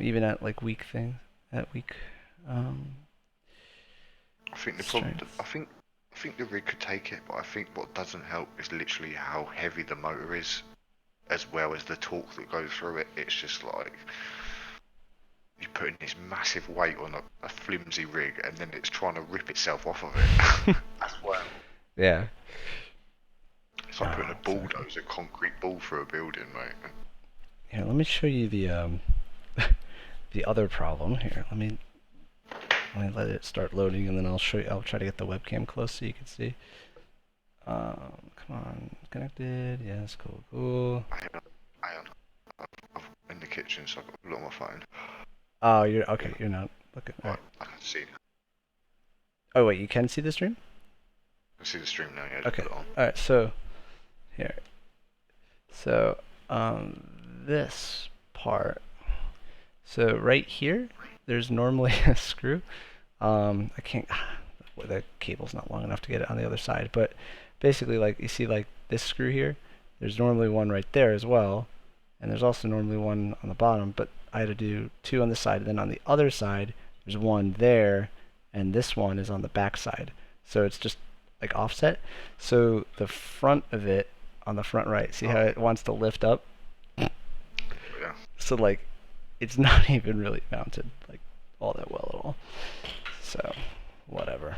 A: Even at like weak things, at weak.
D: I think the problem.
A: Strength.
D: I think the rig could take it, but I think what doesn't help is literally how heavy the motor is, as well as the torque that goes through it. It's just like you're putting this massive weight on a flimsy rig, and then it's trying to rip itself off of it as well.
A: Yeah.
D: It's like putting a
A: exactly.
D: bulldozer, concrete ball through a building, mate.
A: Here, let me show you the the other problem. Here, let me let it start loading, and then I'll show you. I'll try to get the webcam close so you can see. Come on, connected. Yes, cool.
D: Hang on. I'm in the kitchen, so I've got to put it on my phone.
A: Oh, you're okay. You're not looking. All
D: Right,
A: right.
D: I can see.
A: Oh wait, you can see the stream?
D: I can see the stream now. Yeah, just
A: Okay.
D: put it on.
A: All right. So here. So this part. So right here, there's normally a screw. I can't. The cable's not long enough to get it on the other side, but basically, like you see, like this screw here. There's normally one right there as well, and there's also normally one on the bottom, but I had to do 2 on this side, and then on the other side there's one there, and this one is on the back side. So it's just like offset. So the front of it, on the front right, see how it wants to lift up?
D: Yeah.
A: So like, it's not even really mounted like all that well at all. So, whatever.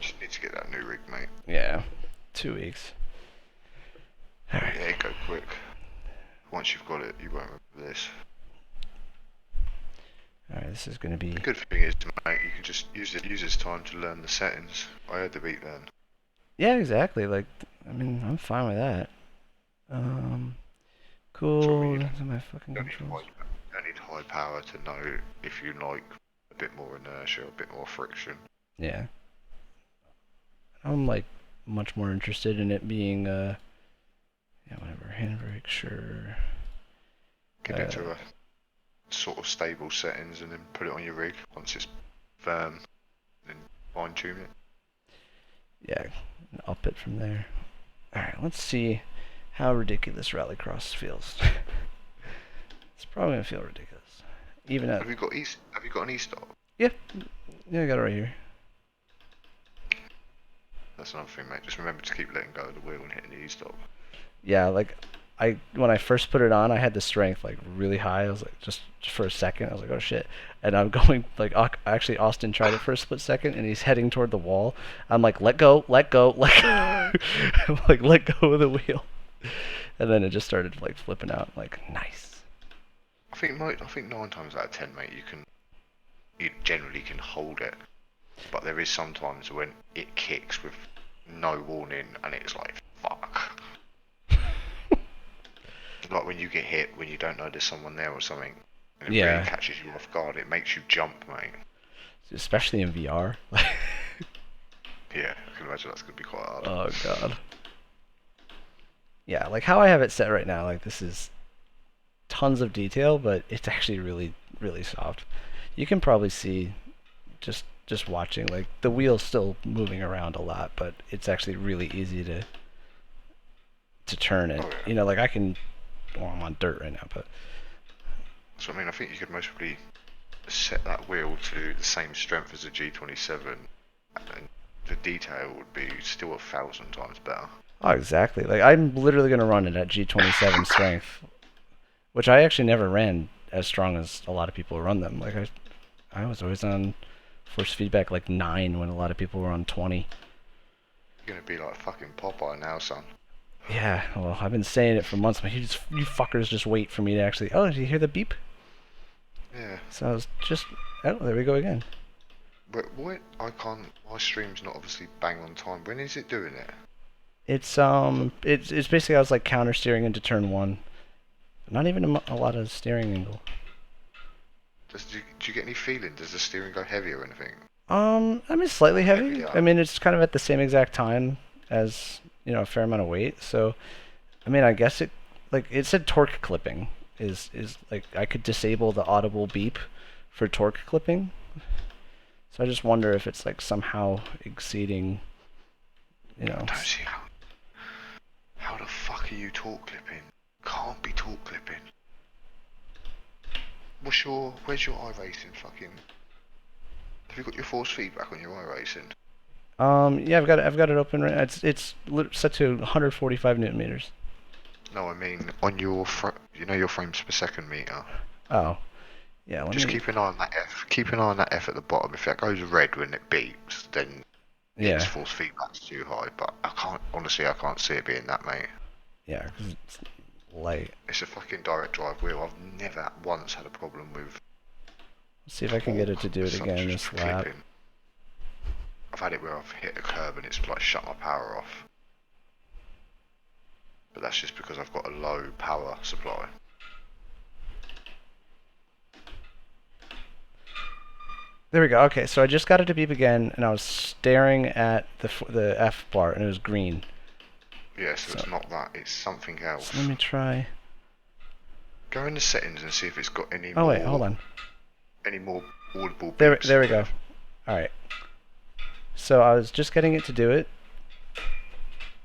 D: Just need to get that new rig, mate.
A: Yeah, 2 weeks. Alright.
D: Yeah, go quick. Once you've got it, you won't remember this.
A: Alright, this is gonna be...
D: The good thing is, mate, you can just use this time to learn the settings. I had the beat learn.
A: Yeah, exactly. Like, I mean, I'm fine with that. Cool. Those are my fucking controls.
D: You need high power to know if you like a bit more inertia, a bit more friction.
A: Yeah. I'm like much more interested in it being yeah, whatever, handbrake, sure.
D: Get it to a sort of stable settings and then put it on your rig once it's firm, and then fine tune it.
A: Yeah, and up it from there. Alright, let's see how ridiculous Rallycross feels. It's probably gonna feel ridiculous. Even at...
D: Have you got an e-stop?
A: Yeah, I got it right here.
D: That's another thing, mate. Just remember to keep letting go of the wheel and hitting the e-stop.
A: Yeah, like when I first put it on, I had the strength like really high. I was like, just for a second, I was like, oh shit. And I'm going like, actually Austin tried it for a split second, and he's heading toward the wall. I'm like, let go, let go, let go. I'm like, let go of the wheel. And then it just started like flipping out. I'm like, nice.
D: I think 9 times out of 10, mate, you generally can hold it, but there is sometimes when it kicks with no warning, and it's like, fuck. Like when you get hit when you don't know there's someone there or something, and it really catches you off guard. It makes you jump, mate.
A: Especially in VR.
D: Yeah, I can imagine that's gonna be quite hard.
A: Oh god. Yeah, like how I have it set right now, like this is tons of detail, but it's actually really, really soft. You can probably see just watching, like the wheel's still moving around a lot, but it's actually really easy to turn it.
D: Oh, yeah.
A: You know, like I can, well, I'm on dirt right now, but
D: So I mean, I think you could most probably set that wheel to the same strength as a G27, and the detail would be still 1,000 times better.
A: oh, exactly. Like I'm literally gonna run it at G27 strength, which I actually never ran as strong as a lot of people run them. Like I was always on force feedback like 9 when a lot of people were on 20.
D: You're gonna be like fucking Popeye now, son.
A: Yeah, well, I've been saying it for months, but you fuckers just wait for me to actually... Oh, did you hear the beep?
D: Yeah.
A: So I was just... Oh, there we go again.
D: But what? I can't... My stream's not obviously bang on time. When is it doing it?
A: It's basically I was like counter steering into turn 1. Not even a lot of steering angle.
D: Do you get any feeling? Does the steering go heavy or anything?
A: I mean slightly heavy.
D: Yeah.
A: I mean it's kind of at the same exact time as, you know, a fair amount of weight. So, I mean, I guess it, like, it said torque clipping is like, I could disable the audible beep for torque clipping. So I just wonder if it's like somehow exceeding, you know.
D: I don't see how the fuck are you torque clipping? Can't be torque clipping. Where's your iRacing fucking? Have you got your force feedback on your iRacing?
A: Yeah, I've got it open right now. It's set to 145 newton meters.
D: No, I mean on your your frames per second meter.
A: Oh, yeah.
D: Just keep an eye on that F. Keep an eye on that F at the bottom. If that goes red when it beeps, then its force feedback's too high. But I can't see it being that, mate.
A: Yeah, 'cause it's light.
D: It's a fucking direct drive wheel. I've never once had a problem with.
A: Let's see if I can get it to do it again this lap.
D: Clipping. I've had it where I've hit a curb and it's like shut my power off. But that's just because I've got a low power supply.
A: There we go. Okay, so I just got it to beep again, and I was staring at the F bar, and it was green.
D: Yeah, so it's not that. It's something else.
A: So let me try.
D: Go in the settings and see if it's got any.
A: Oh wait, hold on.
D: Any more audible
A: There
D: beeps.
A: we go. All right. So I was just getting it to do it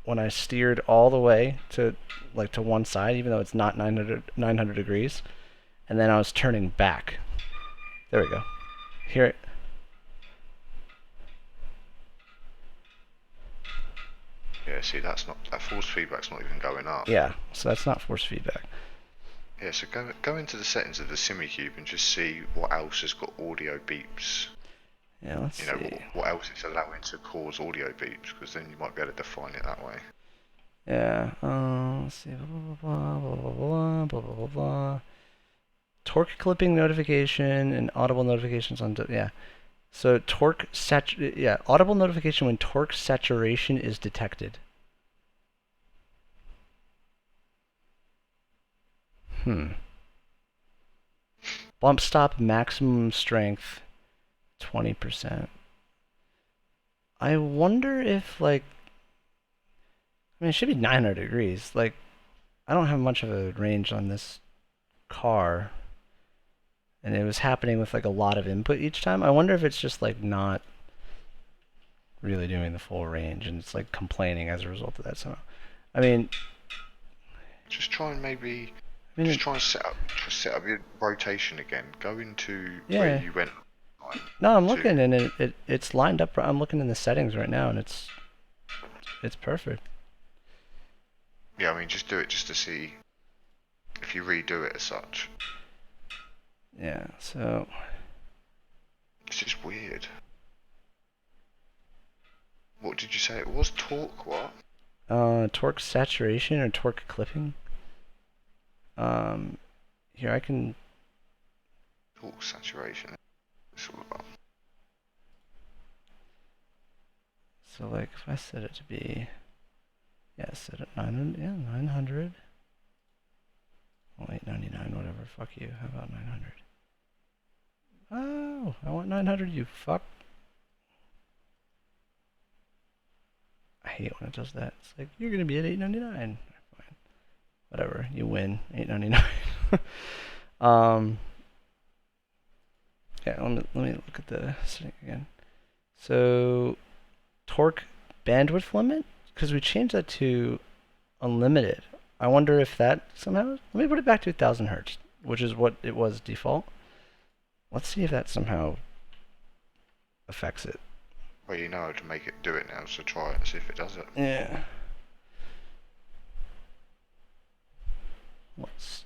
A: when I steered all the way to to one side, even though it's not 900 degrees, and then I was turning back. There we go. Here.
D: Yeah, see, that force feedback's not even going up.
A: Yeah, so that's not force feedback.
D: Yeah, so go into the settings of the Simucube and just see what else has got audio beeps.
A: Yeah, let's see.
D: What else is allowing to cause audio beeps, because then you might be able to define it that way.
A: Yeah, let's see. Blah, blah, blah, blah, blah, blah, blah, blah, blah. Torque clipping notification and audible notifications on... Yeah. So audible notification when torque saturation is detected. Bump stop maximum strength 20%. I wonder if I mean, it should be 900 degrees. I don't have much of a range on this car. And it was happening with a lot of input each time. I wonder if it's just not really doing the full range and it's complaining as a result of that somehow. I mean,
D: just try and just try and set up your rotation again. Go into where you went.
A: No, I'm looking and it's lined up. I'm looking in the settings right now and it's perfect.
D: Yeah, I mean, just do it just to see if you redo it as such.
A: Yeah, so
D: it's just weird. What did you say it was? Torque what?
A: Torque saturation or torque clipping. Here I can...
D: Torque saturation. It's all about.
A: So if I set it to be... Yeah, set it 900. Yeah, 900. Oh, 899, whatever. Fuck you. How about 900? Oh, I want 900, you fuck. I hate when it does that. It's you're gonna be at 899. Fine. Whatever, you win. 899. Yeah, let me look at the setting again. So, torque bandwidth limit? Because we changed that to unlimited. I wonder if that somehow... Let me put it back to 1000 hertz, which is what it was default. Let's see if that somehow affects it.
D: Well, you know how to make it do it now, so try it and see if it does it.
A: Yeah. Let's see.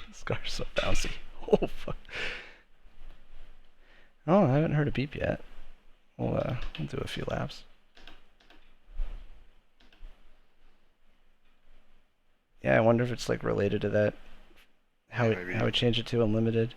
A: This car's so bouncy. Oh, fuck. Oh, I haven't heard a beep yet. We'll do a few laps. Yeah, I wonder if it's related to that. How we change it to unlimited.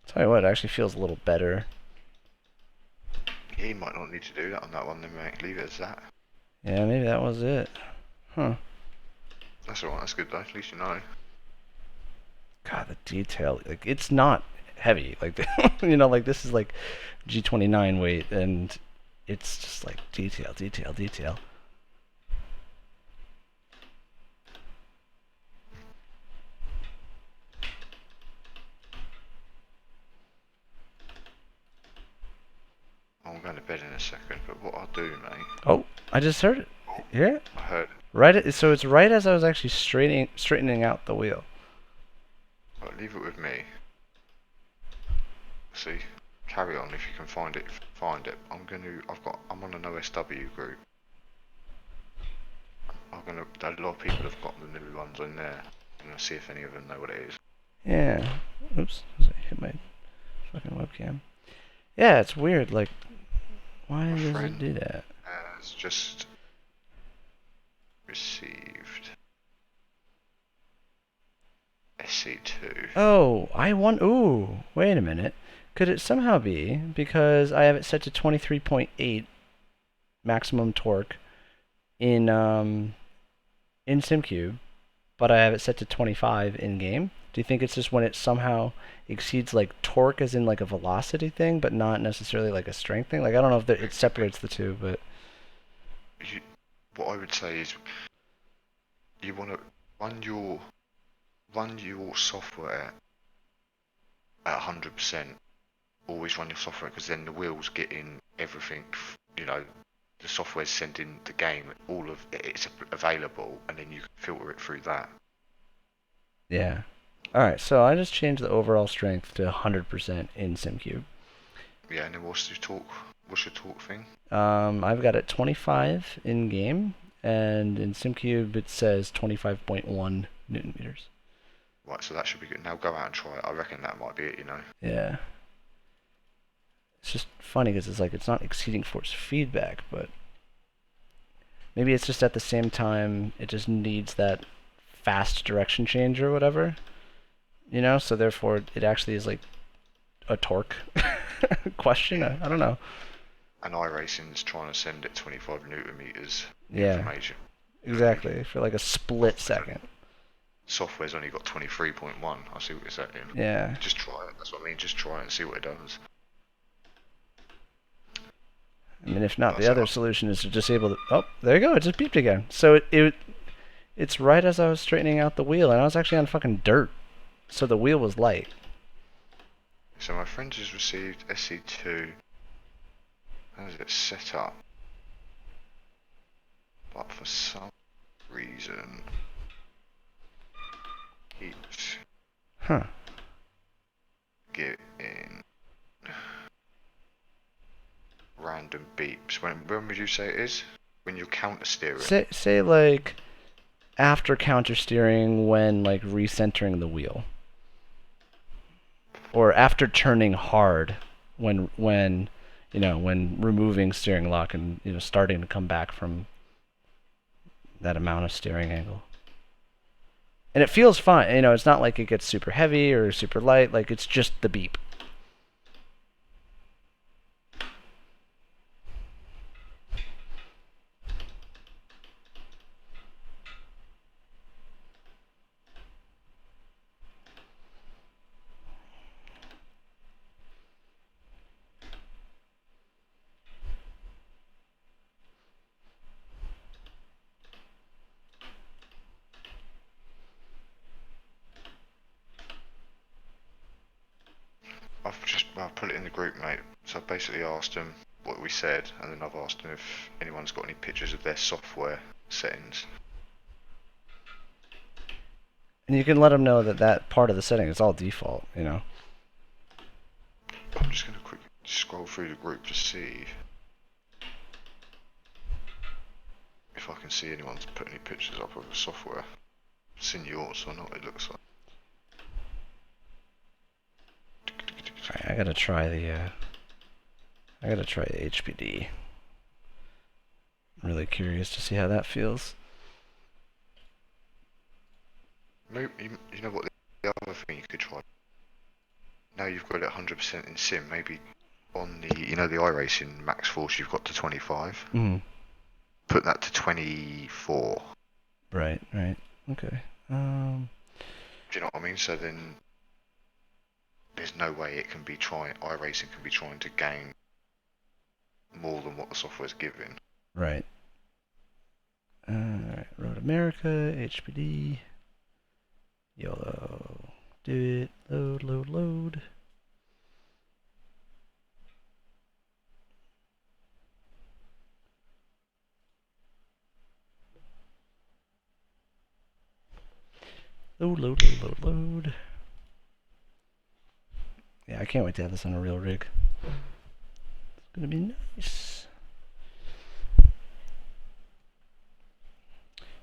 A: Tell you what, it actually feels a little better.
D: Yeah, you might not need to do that on that one then, mate. Leave it as that.
A: Yeah, maybe that was it. Huh.
D: That's alright, that's good though, at least you know.
A: God, the detail. It's not heavy. This is G29 weight, and it's just detail, detail, detail.
D: I'm going to bed in a second, but what I'll do, mate...
A: Oh, I just heard it. Yeah?
D: I heard it.
A: Right, so it's right as I was actually straightening out the wheel.
D: Right, leave it with me. See, carry on if you can find it. I'm on an OSW group. A lot of people have got the new ones in there. I'm gonna see if any of them know what it is.
A: Yeah. Oops. I hit my fucking webcam. Yeah, it's weird. Why does it do that?
D: Has just received a
A: Oh, I want. Ooh, wait a minute. Could it somehow be because I have it set to 23.8 maximum torque in Simcube, but I have it set to 25 in game? Do you think it's just when it somehow exceeds like torque, as in like a velocity thing, but not necessarily like a strength thing? Like I don't know if it separates the two, but
D: You, what I would say is you want to run your software at 100%. Always run your software because then the wheels get in everything. You know, the software's sending the game all of it's available, and then you can filter it through that.
A: yeah. All right, so I just changed the overall strength to 100% in Simcube.
D: Yeah, and then what's your torque? What's your torque thing?
A: I've got it 25 in game, and in Simcube it says 25.1 newton meters.
D: Right, so that should be good. Now go out and try it. I reckon that might be it. You know.
A: Yeah. It's just funny because it's like it's not exceeding force feedback, but maybe it's just at the same time it just needs that fast direction change or whatever, you know. So therefore, it actually is like a torque question. I don't know.
D: And iRacing's trying to send it 25 newton meters
A: Yeah,
D: information.
A: exactly. For like a split second.
D: Software's only got 23.1. I see what you're saying.
A: Yeah.
D: Just try it. That's what I mean. Just try it and see what it does.
A: I mean, if not,
D: That's
A: the other
D: it.
A: solution is to disable the. Oh, there you go. It just beeped again. So it's right as I was straightening out the wheel, and I was actually on fucking dirt, so the wheel was light.
D: So my friend has received SE2. How is it set up? But for some reason, keeps
A: Huh.
D: getting random beeps. When would you say it is? When you're counter steering.
A: Say like after counter steering when like recentering the wheel, or after turning hard when you know when removing steering lock and you know starting to come back from that amount of steering angle. And it feels fine. You know, it's not like it gets super heavy or super light. Like it's just the beep.
D: I've put it in the group, mate. So I've basically asked them what we said, and then I've asked them if anyone's got any pictures of their software settings.
A: And you can let them know that that part of the setting is all default. You know.
D: I'm just gonna quickly scroll through the group to see if I can see anyone's put any pictures up of the software. It's in yours or not, it looks like.
A: Alright, I gotta try the HPD. I'm really curious to see how that feels.
D: Maybe, you know what, the other thing you could try. Now you've got it 100% in sim, maybe on the, you know, the iRacing max force you've got to 25.
A: Mm-hmm.
D: Put that to 24.
A: Right. Okay.
D: Do you know what I mean? So then there's no way it can be iRacing can be trying to gain more than what the software's giving.
A: Right. Alright, Road America, HPD. YOLO. Do it. Load. Load. Load. Yeah, I can't wait to have this on a real rig. It's gonna be nice.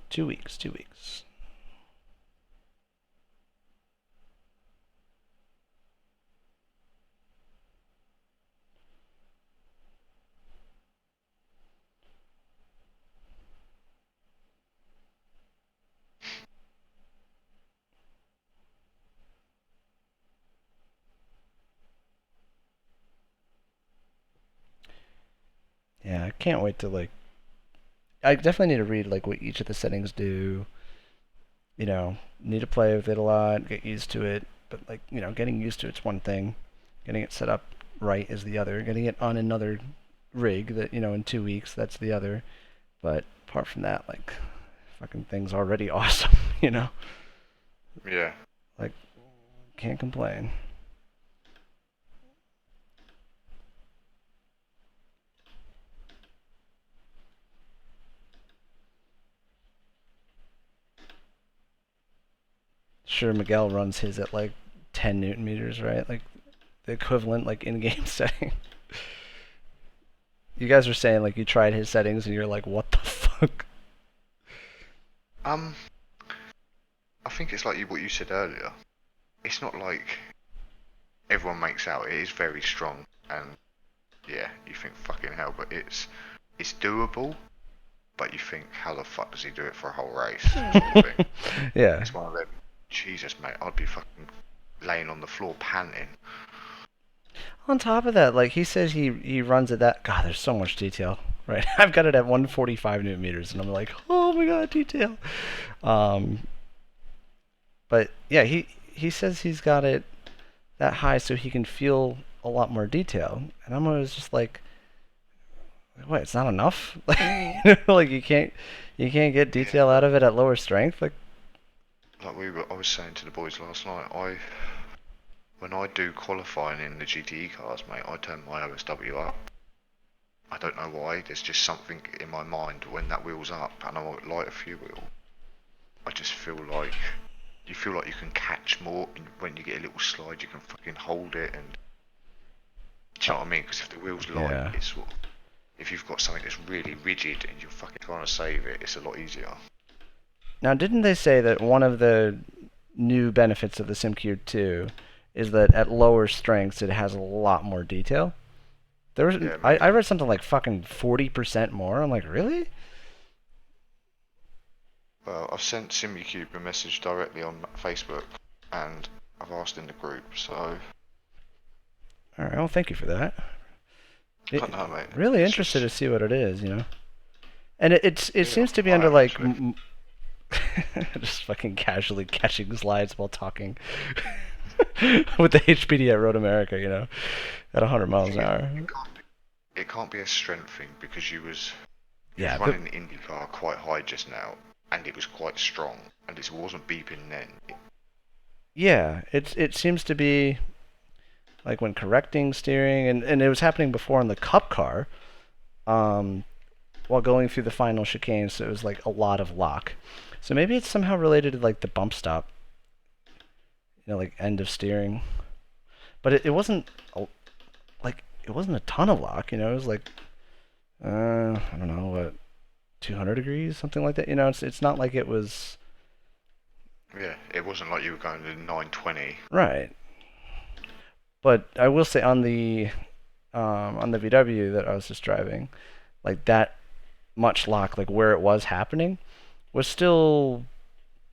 A: 2 weeks. Yeah, I can't wait to like. I definitely need to read like what each of the settings do. You know, need to play with it a lot, get used to it. But like, you know, getting used to it's one thing. Getting it set up right is the other. Getting it on another rig that, you know, in 2 weeks, that's the other. But apart from that, like, fucking thing's already awesome, you know?
D: Yeah.
A: Like, can't complain. Sure, Miguel runs his at like 10 Newton meters, right? Like, the equivalent, like, in-game setting. You guys were saying, like, you tried his settings and you're like, what the fuck?
D: I think it's like what you said earlier. It's not like everyone makes out. It is very strong, and yeah, you think fucking hell, but it's doable. But you think, how the fuck does he do it for a whole race? Sort of thing.
A: Yeah.
D: It's one of them. Jesus, mate, I'd be fucking laying on the floor panting.
A: On top of that, like, he says he runs at that. God, there's so much detail, right? I've got it at 145 Newton meters, and I'm like, oh my god, detail. But yeah, he says he's got it that high so he can feel a lot more detail, and I'm always just like, what? It's not enough? Like you can't get detail out of it at lower strength? Like
D: I was saying to the boys last night, when I do qualifying in the GTE cars, mate, I turn my OSW up. I don't know why. There's just something in my mind when that wheel's up and I'm at lighter fuel wheel. I just feel like you can catch more, and when you get a little slide, you can fucking hold it. And do you know what I mean? Because if the wheel's light,
A: Yeah.
D: it's sort of, if you've got something that's really rigid and you're fucking trying to save it, it's a lot easier.
A: now, didn't they say that one of the new benefits of the Simucube 2 is that at lower strengths it has a lot more detail? There was
D: Yeah,
A: I read something like fucking 40% more. I'm like, really?
D: Well, I've sent Simucube a message directly on Facebook, and I've asked in the group, so...
A: All right, well, thank you for that.
D: I don't know, mate.
A: Really
D: It's
A: interested
D: just-
A: to see what it is, you know. And it
D: Yeah,
A: seems to be
D: I
A: under
D: am,
A: like
D: actually.
A: just fucking casually catching slides while talking with the HPD at Road America, you know, at 100 miles an hour.
D: It can't be a strength thing, because you was
A: Yeah,
D: running the IndyCar quite high just now, and it was quite strong, and it wasn't beeping then.
A: yeah, it seems to be like when correcting steering, and it was happening before in the Cup car, while going through the final chicane, so it was like a lot of lock. So maybe it's somehow related to like the bump stop, you know, like end of steering. But it wasn't like it wasn't a ton of lock, you know. It was like I don't know what 200 degrees, something like that. You know, it's not like it was
D: Yeah, it wasn't like you were going to 920.
A: right. But I will say on the VW that I was just driving, like that much lock, like where it was happening, was still,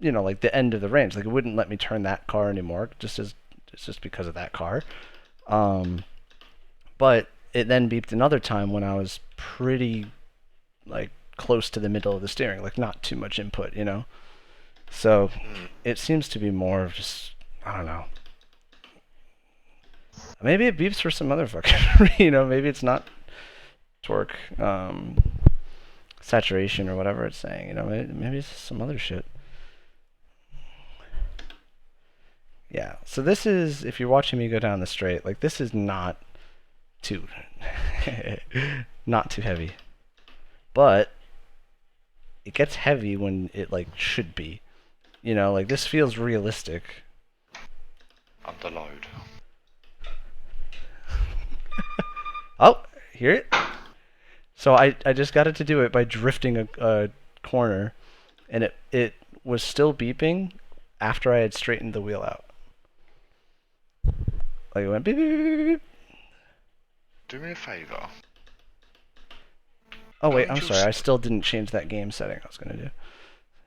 A: you know, like the end of the range. Like it wouldn't let me turn that car anymore, just because of that car. But it then beeped another time when I was pretty like close to the middle of the steering, like not too much input, you know. So it seems to be more of just, I don't know. Maybe it beeps for some other fucking, you know, maybe it's not torque saturation or whatever it's saying, you know, maybe it's some other shit. Yeah, so this is, if you're watching me go down the straight, like this is not too, not too heavy. But it gets heavy when it like should be. You know, like this feels realistic.
D: Under load.
A: Oh, hear it? So I just got it to do it by drifting a corner, and it was still beeping after I had straightened the wheel out. Like it went beep beep beep beep beep.
D: Do me a favour.
A: Oh wait,
D: Go
A: I'm
D: into
A: sorry.
D: your
A: I still didn't change that game setting I was gonna do.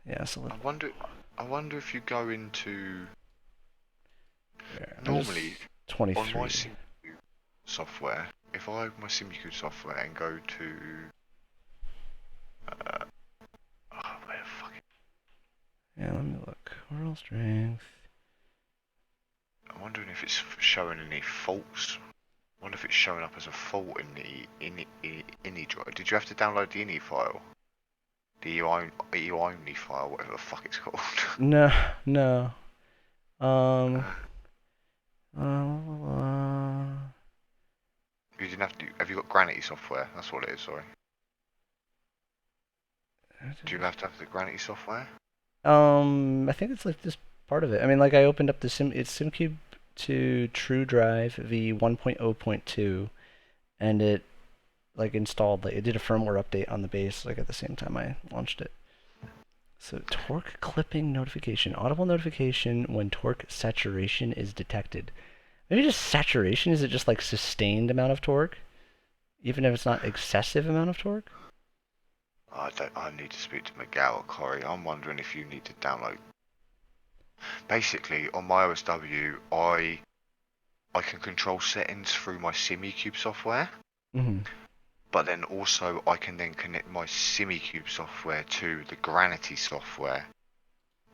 A: Yeah, so
D: I wonder if you go into
A: I'm just
D: normally
A: 23.
D: on my Simucube software, if I open my Simucube software and go to where the fuck?
A: Yeah, let me look. Oral strength.
D: I'm wondering if it's showing any faults. I wonder if it's showing up as a fault in the ini drive. Did you have to download the ini file? The EU only file, whatever the fuck it's called.
A: No, no.
D: You didn't have to. Have you got Granity software? That's what it is. Sorry. Do you have to have the Granity software?
A: I think it's like just part of it. I mean, like I opened up the it's Simucube to True Drive v 1.0.2, and it like installed, like it did a firmware update on the base like at the same time I launched it. So torque clipping notification, audible notification when torque saturation is detected. Maybe just saturation. Is it just like sustained amount of torque, even if it's not excessive amount of torque?
D: I need to speak to Miguel or Corey. I'm wondering if you need to download. Basically, on my OSW, I can control settings through my Simucube software.
A: Mm-hmm.
D: But then also I can then connect my Simucube software to the Granity software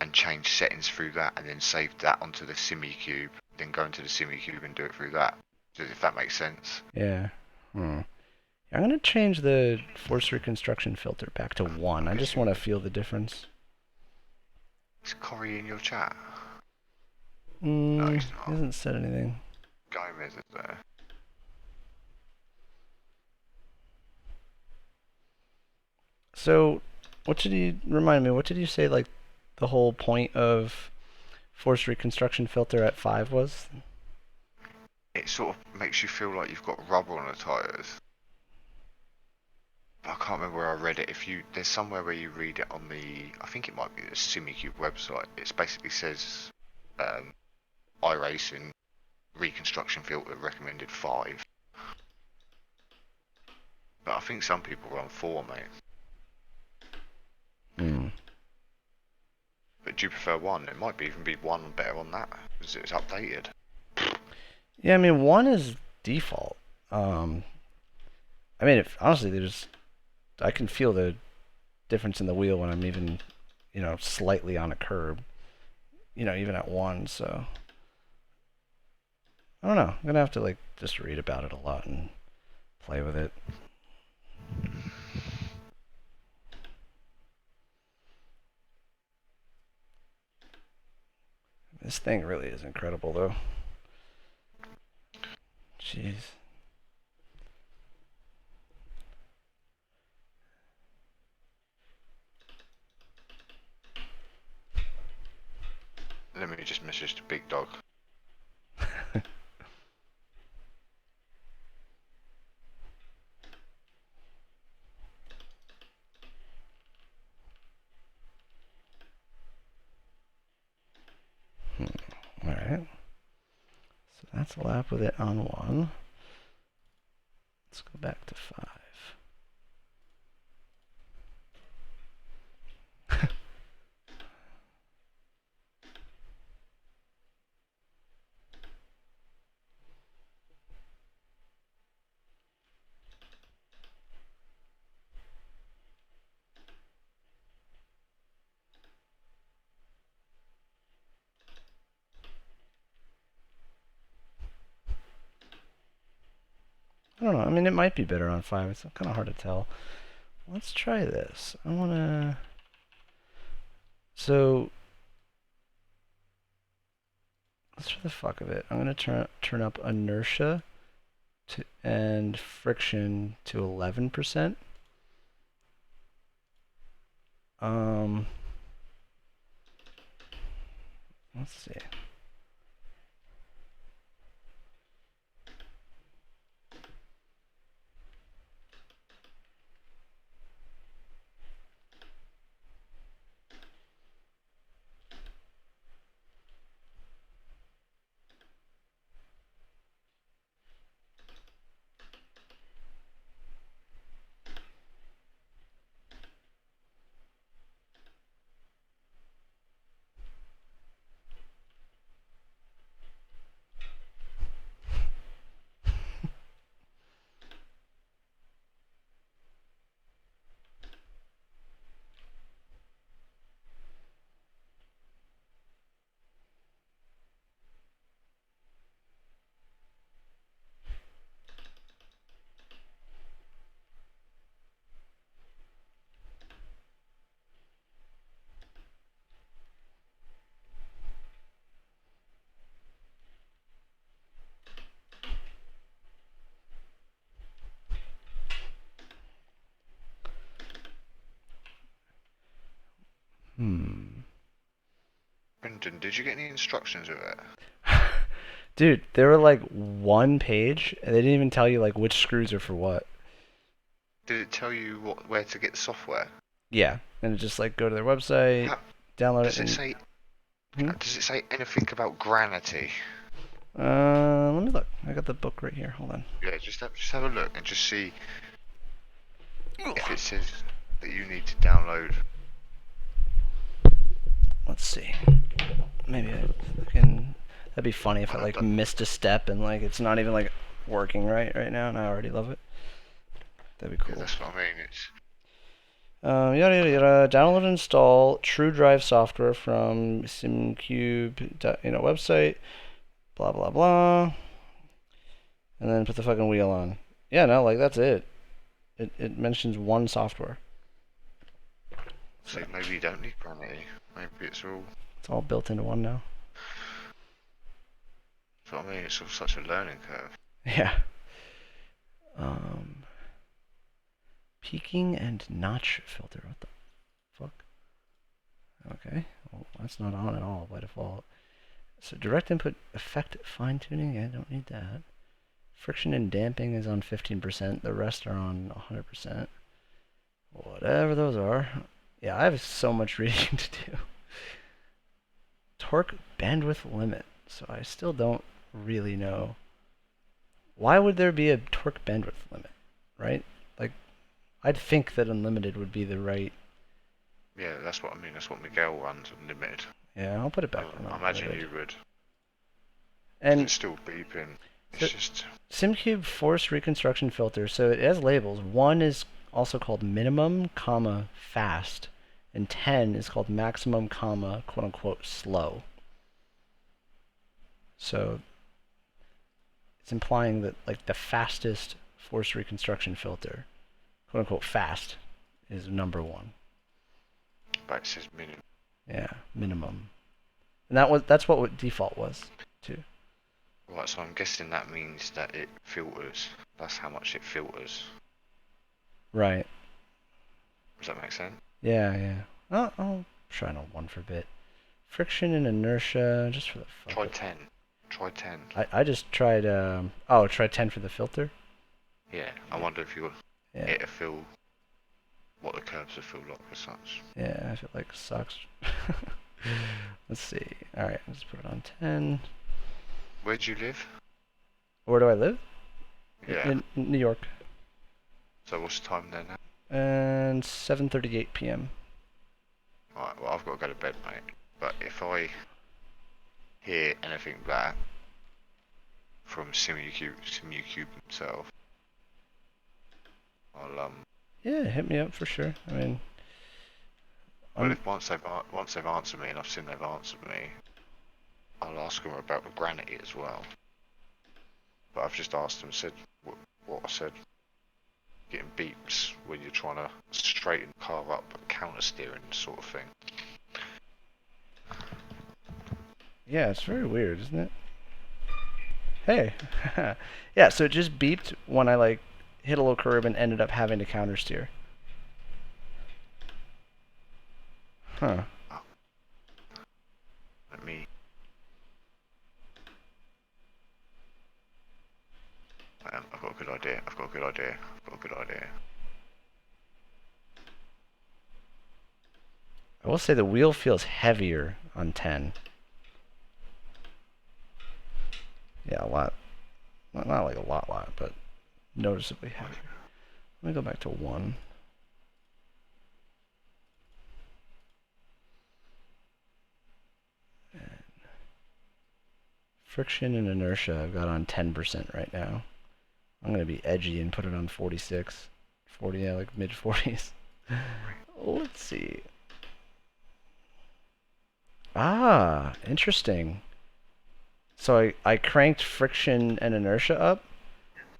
D: and change settings through that, and then save that onto the Simucube. Then go into the Simucube and do it through that. If that makes sense.
A: Yeah. I'm going to change the force reconstruction filter back to 1. I just want to feel the difference.
D: Is Corey in your chat?
A: No,
D: he's not.
A: He hasn't said anything.
D: Gomez is there.
A: So, remind me, what did you say, like, the whole point of force reconstruction filter at 5 was?
D: It sort of makes you feel like you've got rubber on the tyres. I can't remember where I read it. There's somewhere where you read it on I think it might be the Simucube website. It basically says iRacing reconstruction filter recommended 5. But I think some people are on 4, mate. But do you prefer 1? It might even be 1 better on that, because it's updated.
A: Yeah, I mean, 1 is default. I mean, honestly, I can feel the difference in the wheel when I'm even, slightly on a curb. Even at 1, so... I don't know. I'm going to have to, like, just read about it a lot and play with it. This thing really is incredible, though. Jeez.
D: Let me just message the big dog.
A: Alright. So that's a lap with it on 1. Let's go back to 5. I don't know. I mean, it might be better on 5. It's kind of hard to tell. Let's try this. I want to... So... Let's try the fuck of it. I'm going to turn up inertia and friction to 11%. Let's see.
D: Brendan, did you get any instructions with it?
A: Dude, they were like one page, and they didn't even tell you like which screws are for what.
D: Did it tell you where to get the software?
A: Yeah, and it just like go to their website,
D: How,
A: download
D: does
A: it,
D: it
A: and
D: say?
A: Hmm?
D: Does it say anything about granity?
A: Let me look. I got the book right here. Hold on.
D: Yeah, just have a look and just see if it says that you need to download.
A: Let's see. Maybe I can. That'd be funny if I
D: Well,
A: like missed a step and like it's not even like working right now, and I already love it. That'd be
D: yeah,
A: cool.
D: that's what I mean. It's
A: Yada yada yada. Download and install TrueDrive software from Simucube, website. Blah blah blah. And then put the fucking wheel on. Yeah, no, like that's it. It mentions one software.
D: so maybe you don't need granity. Maybe it's all.
A: It's all built into one now.
D: That's what I mean. It's all such a learning curve.
A: Yeah. Peaking and notch filter. What the fuck? Okay. Well, that's not on at all by default. So direct input effect fine tuning. Yeah, I don't need that. Friction and damping is on 15%. The rest are on 100%. Whatever those are. Yeah, I have so much reading to do. Torque bandwidth limit. So I still don't really know. Why would there be a torque bandwidth limit, right? Like, I'd think that unlimited would be the right.
D: Yeah, that's what I mean. That's what Miguel runs unlimited.
A: Yeah, I'll put it back on
D: I imagine
A: unlimited.
D: you would.
A: And
D: it's still beeping. It's
A: so,
D: just.
A: Simucube force reconstruction filter. So it has labels. 1 is also called minimum, comma, fast, and 10 is called maximum, comma, quote unquote, slow. So it's implying that like the fastest force reconstruction filter, quote unquote, fast, is number 1.
D: But it says minimum.
A: Yeah, minimum. And that's what default was too.
D: Right, so I'm guessing that means that it filters. That's how much it filters.
A: Right.
D: Does that make sense?
A: Yeah. I'll try on 1 for a bit. Friction and inertia, just for the fuck.
D: Try 10. Try 10.
A: I just tried. Try 10 for the filter.
D: Yeah, I wonder if you
A: Yeah.
D: it'll feel what the curves will feel like as such.
A: Yeah, I feel like sucks. Let's see. All right, let's put it on 10.
D: Where do you live?
A: Where do I live?
D: Yeah.
A: In New York.
D: So what's the time there now?
A: And 7:38 p.m.
D: Alright, well I've got to go to bed, mate. But if I hear anything back from Simucube himself, I'll
A: Yeah, hit me up for sure. I mean,
D: well, if once they've answered me and I've seen they've answered me, I'll ask them about the granity as well. But I've just asked them, said what I said, getting beeps when you're trying to straighten the car up, counter steering sort of thing.
A: yeah, it's very weird, isn't it? Hey, yeah. So it just beeped when I like hit a little curb and ended up having to counter steer. Huh.
D: Let me. I've got a good idea. I've got a good idea.
A: I will say the wheel feels heavier on 10. Yeah, a lot. Not like a lot, but noticeably heavier. Let me go back to 1. And friction and inertia I've got on 10% right now. I'm going to be edgy and put it on 46. 40, yeah, like mid 40s. Let's see. Ah, interesting. So I cranked friction and inertia up.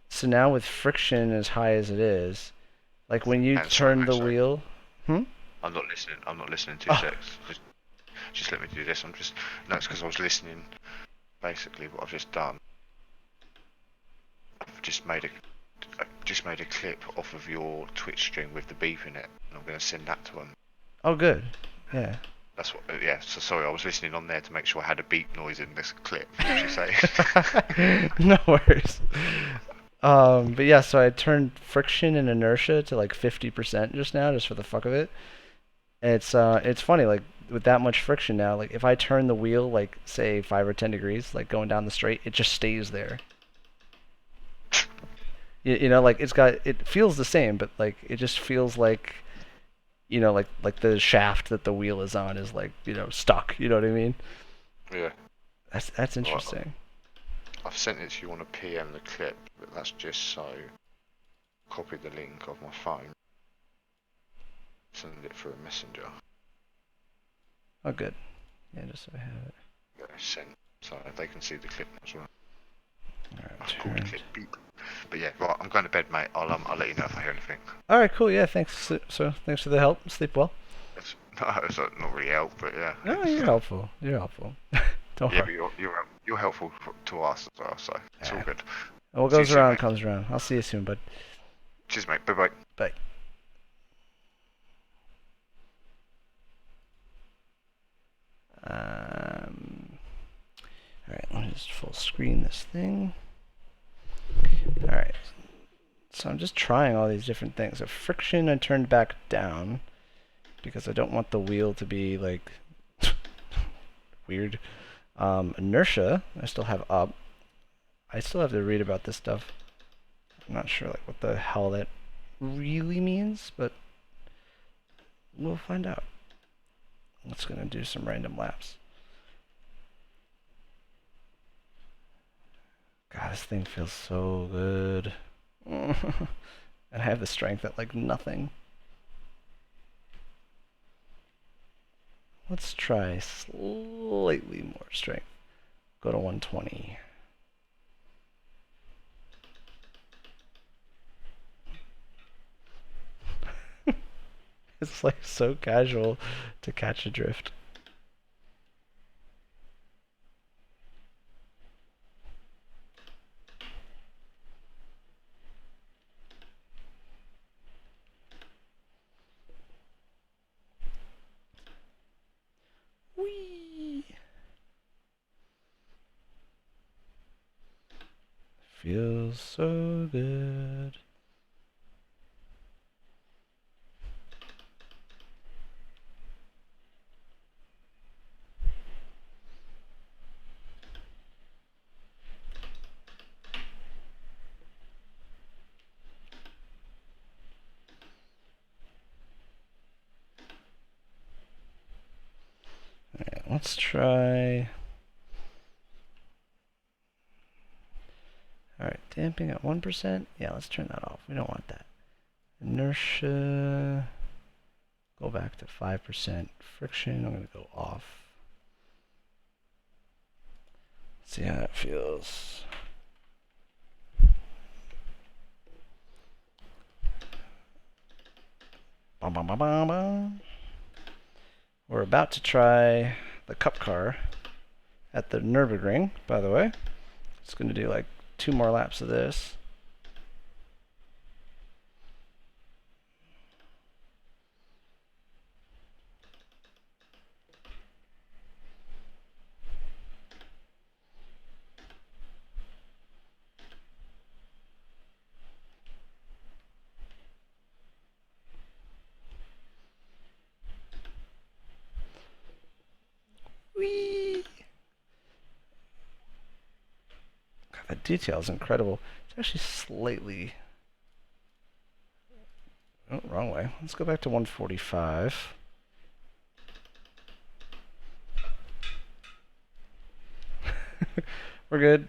A: So now with friction as high as it is, like when you turn the wheel...
D: I'm not listening. 2 secs. Just let me do this. No, it's because I was listening. Basically, what I've just done, I've just made a clip off of your Twitch stream with the beep in it, and I'm going to send that to them.
A: Oh, good. Yeah.
D: That's what. Yeah. So sorry, I was listening on there to make sure I had a beep noise in this clip. What you say?
A: No worries. But yeah, so I turned friction and inertia to like 50% just now, just for the fuck of it. And it's funny, like with that much friction now, like if I turn the wheel like say 5 or 10 degrees, like going down the straight, it just stays there. You know, like it feels the same, but like it just feels like like the shaft that the wheel is on is like stuck. You know what I mean?
D: Yeah.
A: That's
D: Right.
A: interesting.
D: I've sent it to you on a PM the clip, but that's just so. Copy the link of my phone. Send it through a messenger.
A: Oh, good. Yeah, just so I have it.
D: Yeah, sent. So they can see the clip as well.
A: All right,
D: I've called the
A: turned.
D: clip beep. But yeah, right. I'm going to bed, mate. I'll let you know if I hear anything.
A: All right, cool. Yeah, thanks. So thanks for the help. Sleep well.
D: It's not really help, but yeah.
A: No, you're helpful. You're helpful. Don't
D: Yeah,
A: worry.
D: but you're helpful to us as well, so it's all
A: Yeah.
D: good.
A: What
D: See you
A: goes
D: soon,
A: around
D: mate.
A: comes around. I'll see you soon, bud.
D: Cheers, mate. Bye bye.
A: Bye. All right, let me just full screen this thing. All right. So I'm just trying all these different things. So friction I turned back down because I don't want the wheel to be like weird. Inertia I still have up. I still have to read about this stuff. I'm not sure like what the hell that really means, but we'll find out. I'm just gonna do some random laps. God, this thing feels so good. And I have the strength at like nothing. Let's try slightly more strength. Go to 120. It's like so casual to catch a drift. Whee! Feels so good. Alright, let's try. Alright, damping at 1%. Yeah, let's turn that off. We don't want that. Inertia. Go back to 5%. Friction, I'm going to go off. See how that feels. Bum, bum, bum, bum, bum. We're about to try the cup car at the Nürburgring, by the way. It's going to do like 2 more laps of this. Whee! God, the detail is incredible. It's actually slightly... Oh, wrong way. Let's go back to 145. We're good.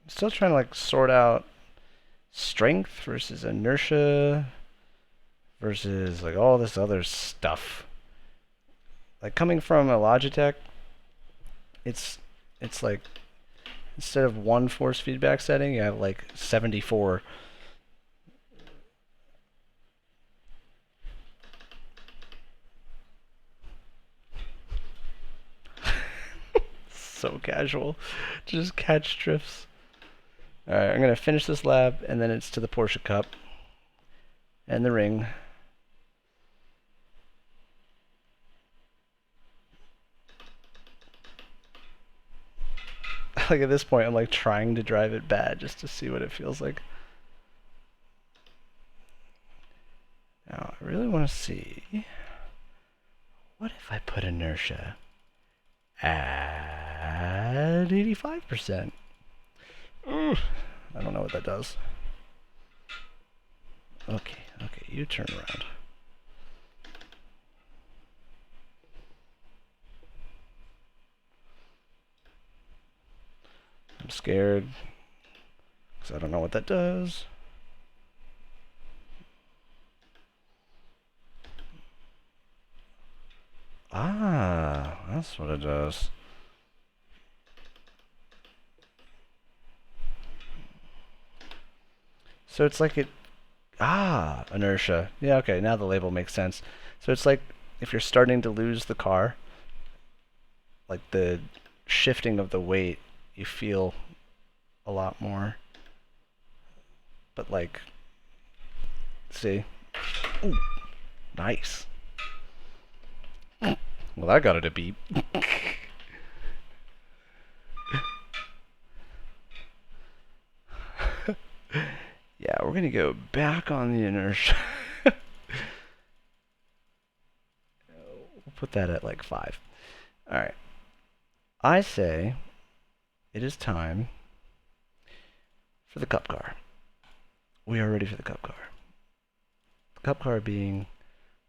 A: I'm still trying to like sort out strength versus inertia versus like all this other stuff. Like coming from a Logitech, it's like instead of 1 force feedback setting, you have like 74. so casual. Just catch drifts. Alright, I'm gonna finish this lap, and then it's to the Porsche Cup. And the ring. Like at this point, I'm like trying to drive it bad just to see what it feels like. Now, I really want to see, what if I put inertia at 85%? I don't know what that does. Okay, you turn around. I'm scared, because I don't know what that does. Ah, that's what it does. So it's like inertia. Yeah, okay, now the label makes sense. So it's like if you're starting to lose the car, like the shifting of the weight, you feel a lot more. But like, see? Ooh, nice. Well, that got it a beep. Yeah, we're gonna go back on the inertia. We'll put that at like 5. Alright. I say it is time for the cup car. We are ready for the cup car. The cup car being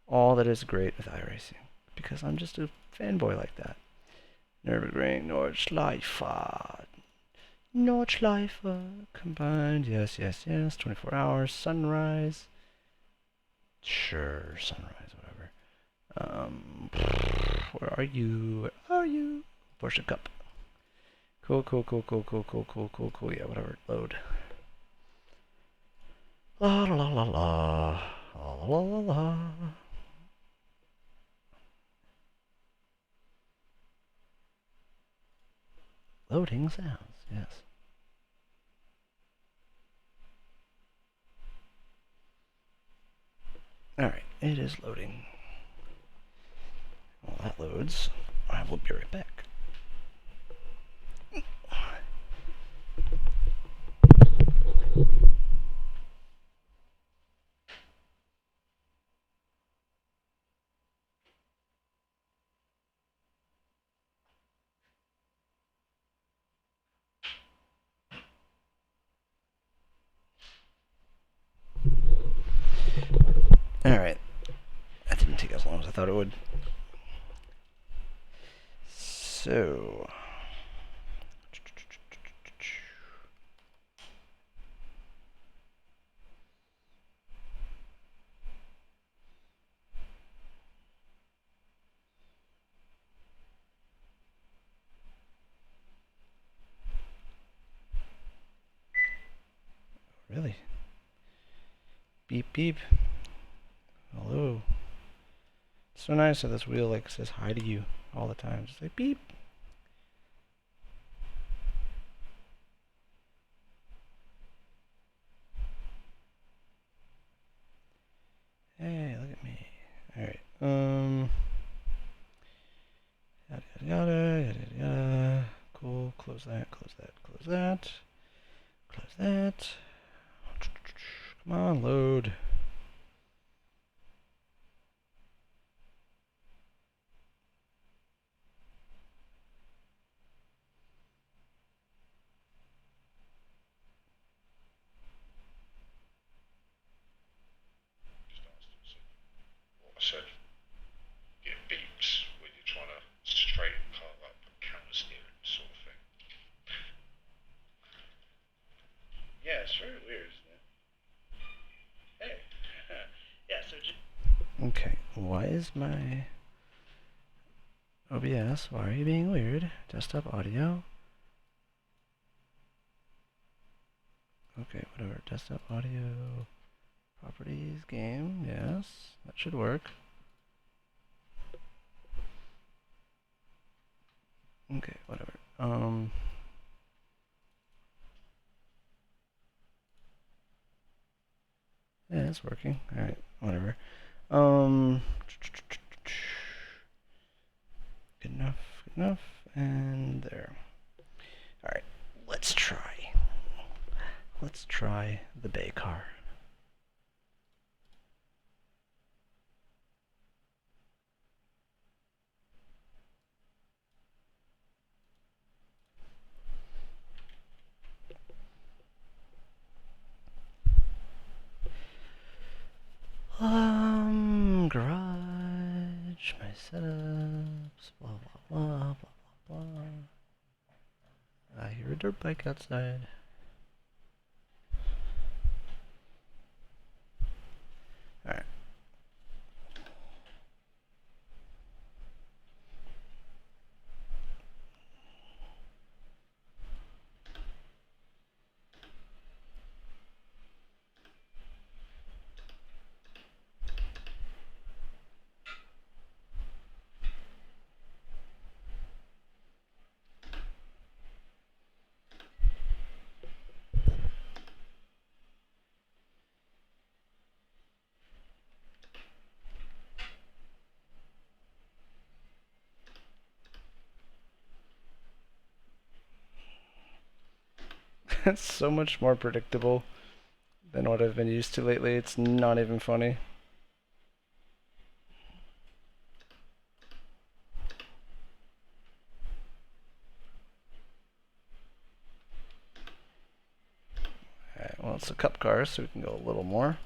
A: all that is great with iRacing. Because I'm just a fanboy like that. Nürburgring, Nordschleife. Nordschleife. Combined. Yes. 24 hours. Sunrise. Sure, sunrise, whatever. Where are you? Porsche Cup. Cool. Yeah, whatever. Load. La la la la la. La la la la. Loading sounds, yes. Alright, it is loading. While that loads, I will be right back. Alright. That didn't take as long as I thought it would. So... Really? Beep beep. Hello. It's so nice that this wheel like says hi to you all the time. Just like beep. Hey, look at me. Alright. Yada. Cool. Close that. Come on, load.
F: I said, get beeps when you're trying to straighten the car up and counter steering sort of thing. Yeah, it's very weird, isn't it? Hey. Yeah, so
A: Okay, why is my OBS, why are you being weird? Desktop audio. Okay, whatever. Desktop audio. Properties, game, yes. That should work. Okay, whatever. Yeah, it's working. Alright, whatever. Good enough, good enough, and there. Alright, let's try. Let's try the Bay car. Garage, my setups, blah blah blah blah blah blah. I hear a dirt bike outside. Alright. It's so much more predictable than what I've been used to lately. It's not even funny. Alright, well, it's a cup car, so we can go a little more.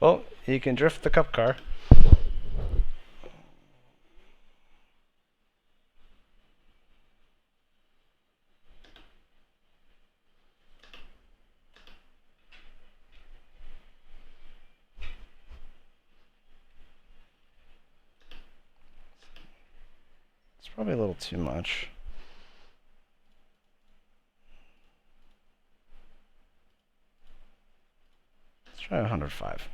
A: Well, you can drift the cup car. It's probably a little too much. Let's try 105.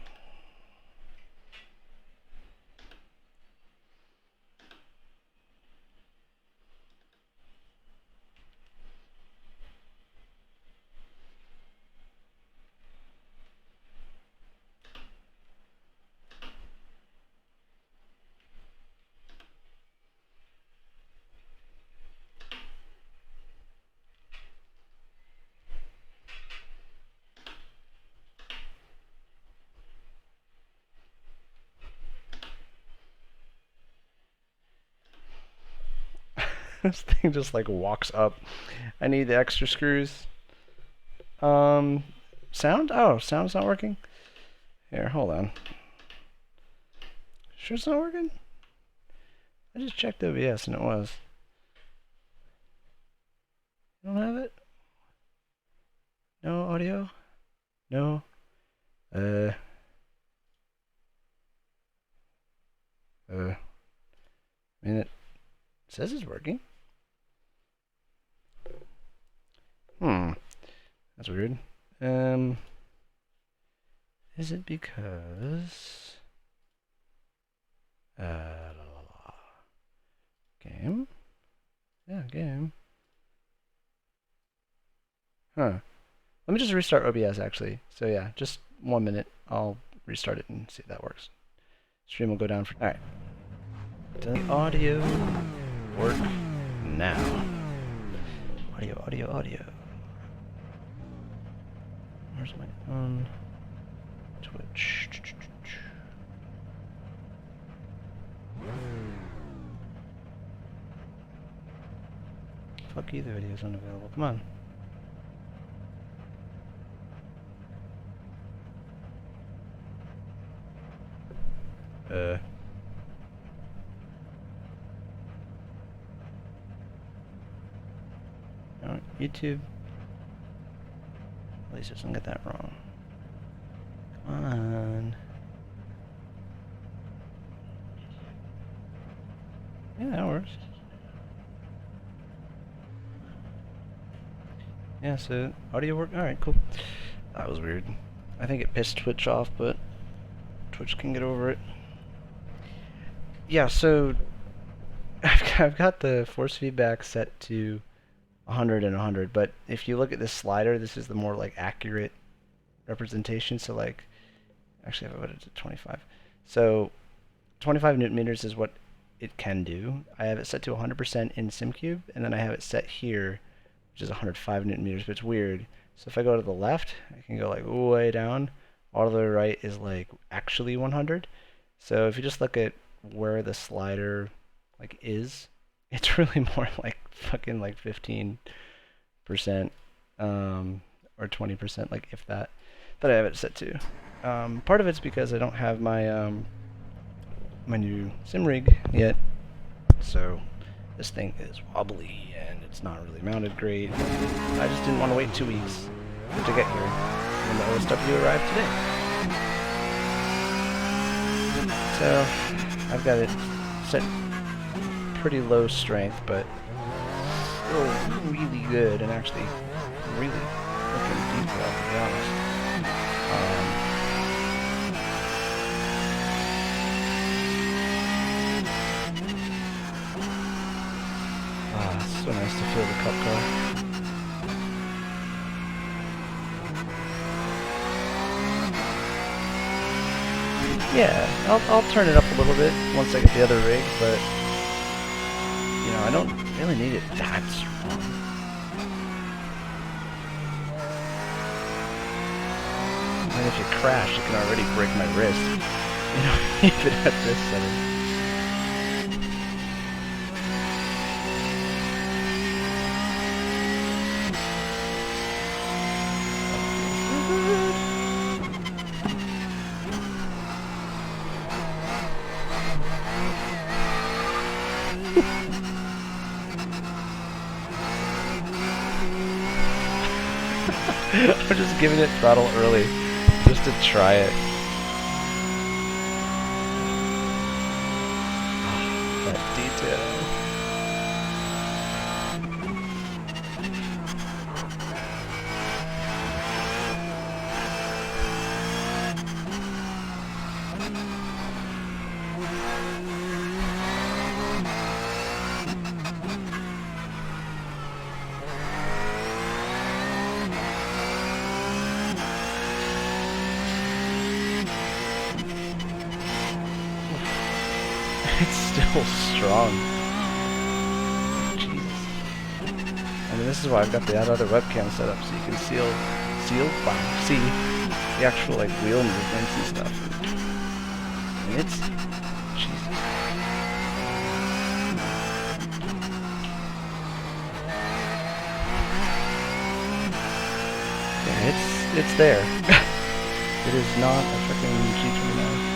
A: This thing just like walks up. I need the extra screws. Sound? Oh, sound's not working? Here, hold on. Sure it's not working? I just checked OBS and it was. You don't have it? No audio? No? I mean, it says it's working. That's weird. Is it because game? Yeah, game. Huh. Let me just restart OBS actually. So yeah, just 1 minute. I'll restart it and see if that works. Stream will go down for. Alright. Does the audio work now? Audio, audio, audio. Where's my Twitch? Fuck you, the video's unavailable. Come on. No, YouTube. At least it doesn't get that wrong. on. Yeah, that works. Yeah, so audio work. Alright, cool. That was weird. I think it pissed Twitch off, but Twitch can get over it. Yeah, so I've got the force feedback set to 100 and 100, but if you look at this slider, this is the more like accurate representation. So like, actually, I've put it to 25. So 25 newton meters is what it can do. I have it set to 100% in Simucube, and then I have it set here, which is 105 newton meters, but it's weird. So if I go to the left, I can go like way down. All to the right is like actually 100. So if you just look at where the slider like is, it's really more like fucking like 15% or 20%, like if that I have it set to. Part of it's because I don't have my my new sim rig yet, so this thing is wobbly and it's not really mounted great. I just didn't want to wait 2 weeks to get here when the OSW arrived today. So I've got it set pretty low strength, but still really good and actually really looking detailed, to be honest. It's so nice to feel the cup car. Yeah, I'll turn it up a little bit once I get the other rig, but you know, I don't really need it that strong. And if you crash, it can already break my wrist. You know, even at this setting. I'm just giving it throttle early, just to try it. That detail. It's still strong. Jesus. I mean, this is why I've got that other webcam set up, so you can see the actual like wheel movements and stuff. And it's Jesus. Yeah, it's there. It is not a freaking G29.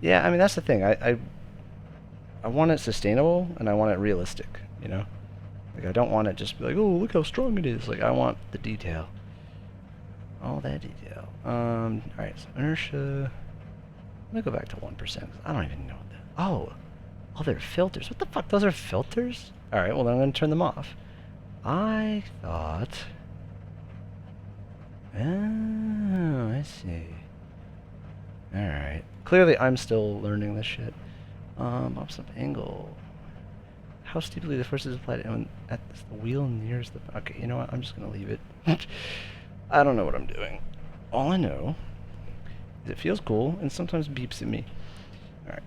A: Yeah, I mean that's the thing. I want it sustainable and I want it realistic, you know? Like I don't want it just to be like, oh look how strong it is. Like I want the detail. All that detail. Alright, so inertia. Let me go back to 1%. I don't even know what that. Oh, they're filters. What the fuck? Those are filters? Alright, well then I'm going to turn them off. I thought... Oh, I see. Alright. Clearly I'm still learning this shit. Bumps up angle. How steeply the force is applied at the wheel nears the... Okay, you know what? I'm just going to leave it. I don't know what I'm doing. All I know is it feels cool and sometimes beeps at me. Alright.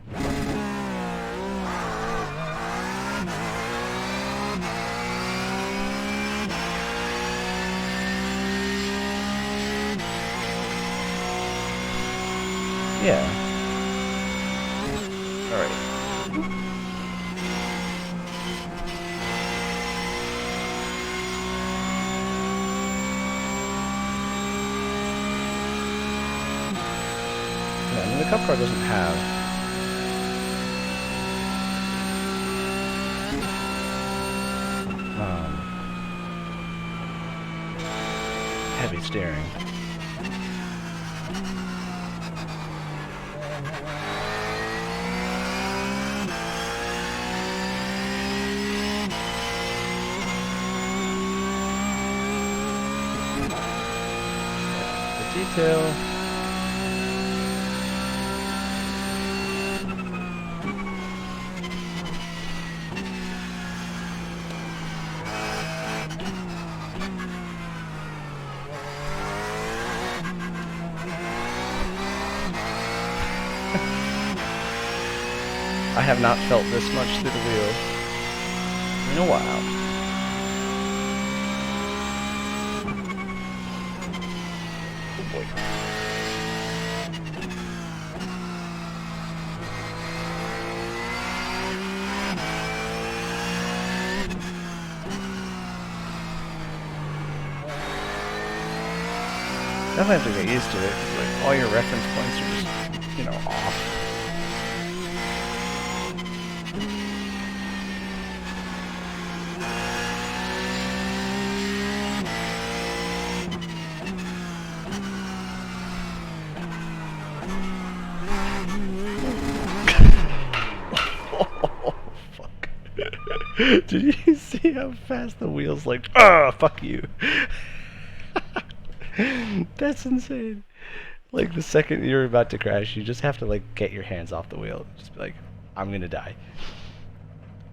A: Yeah. Alright. Cup car doesn't have heavy steering. The detail. I have not felt this much through the wheel in a while. Oh boy. Definitely have to get used to it, 'cause, like, all your reference points are just, you know, off. Oh, fuck. Did you see how fast the wheels like, fuck you? That's insane. Like, the second you're about to crash, you just have to, like, get your hands off the wheel. Just be like, I'm gonna die.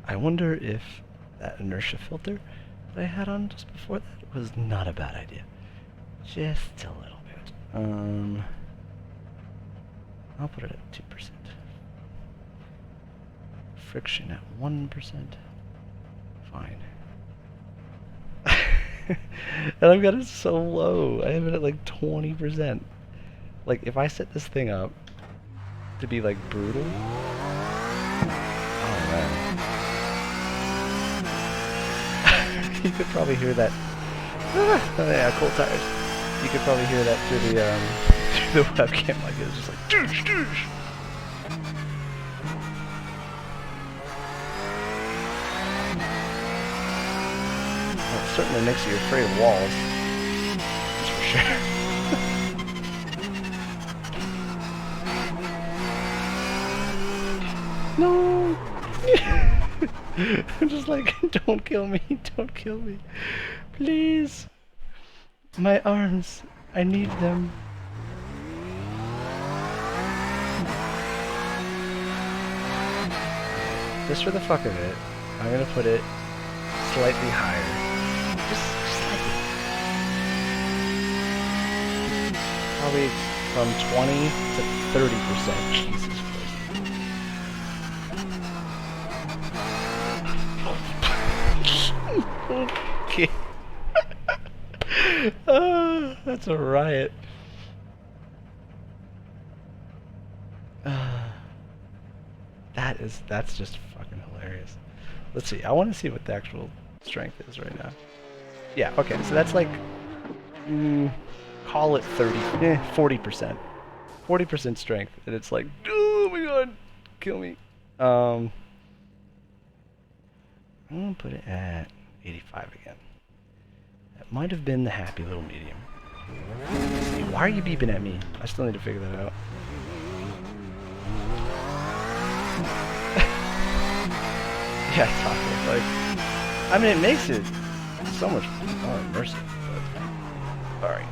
A: I wonder if that inertia filter that I had on just before that was not a bad idea. Just a little bit. I'll put it at 2%. Friction at 1%. Fine. And I've got it so low. I have it at like 20%. Like, if I set this thing up to be like brutal. Oh man. You could probably hear that. Oh yeah, cold tires. You could probably hear that through the through the webcam. Like, it was just like doosh doosh. Well, it certainly makes you afraid of walls. That's for sure. No! I'm just like, don't kill me, don't kill me. Please. My arms, I need them. Just for the fuck of it, I'm gonna put it slightly higher. Just slightly. Probably from 20 to 30%. Jesus Christ. Okay. That's a riot. That's just fucking hilarious. Let's see. I want to see what the actual strength is right now. Yeah. Okay. So that's like, call it 40%. 40% strength, and it's like, oh my god, kill me. I'm gonna put it at 85 again. That might have been the happy little medium. Let's see, why are you beeping at me? I still need to figure that out. Yeah, taco. Like, I mean, it makes it so much more immersive. But, all right.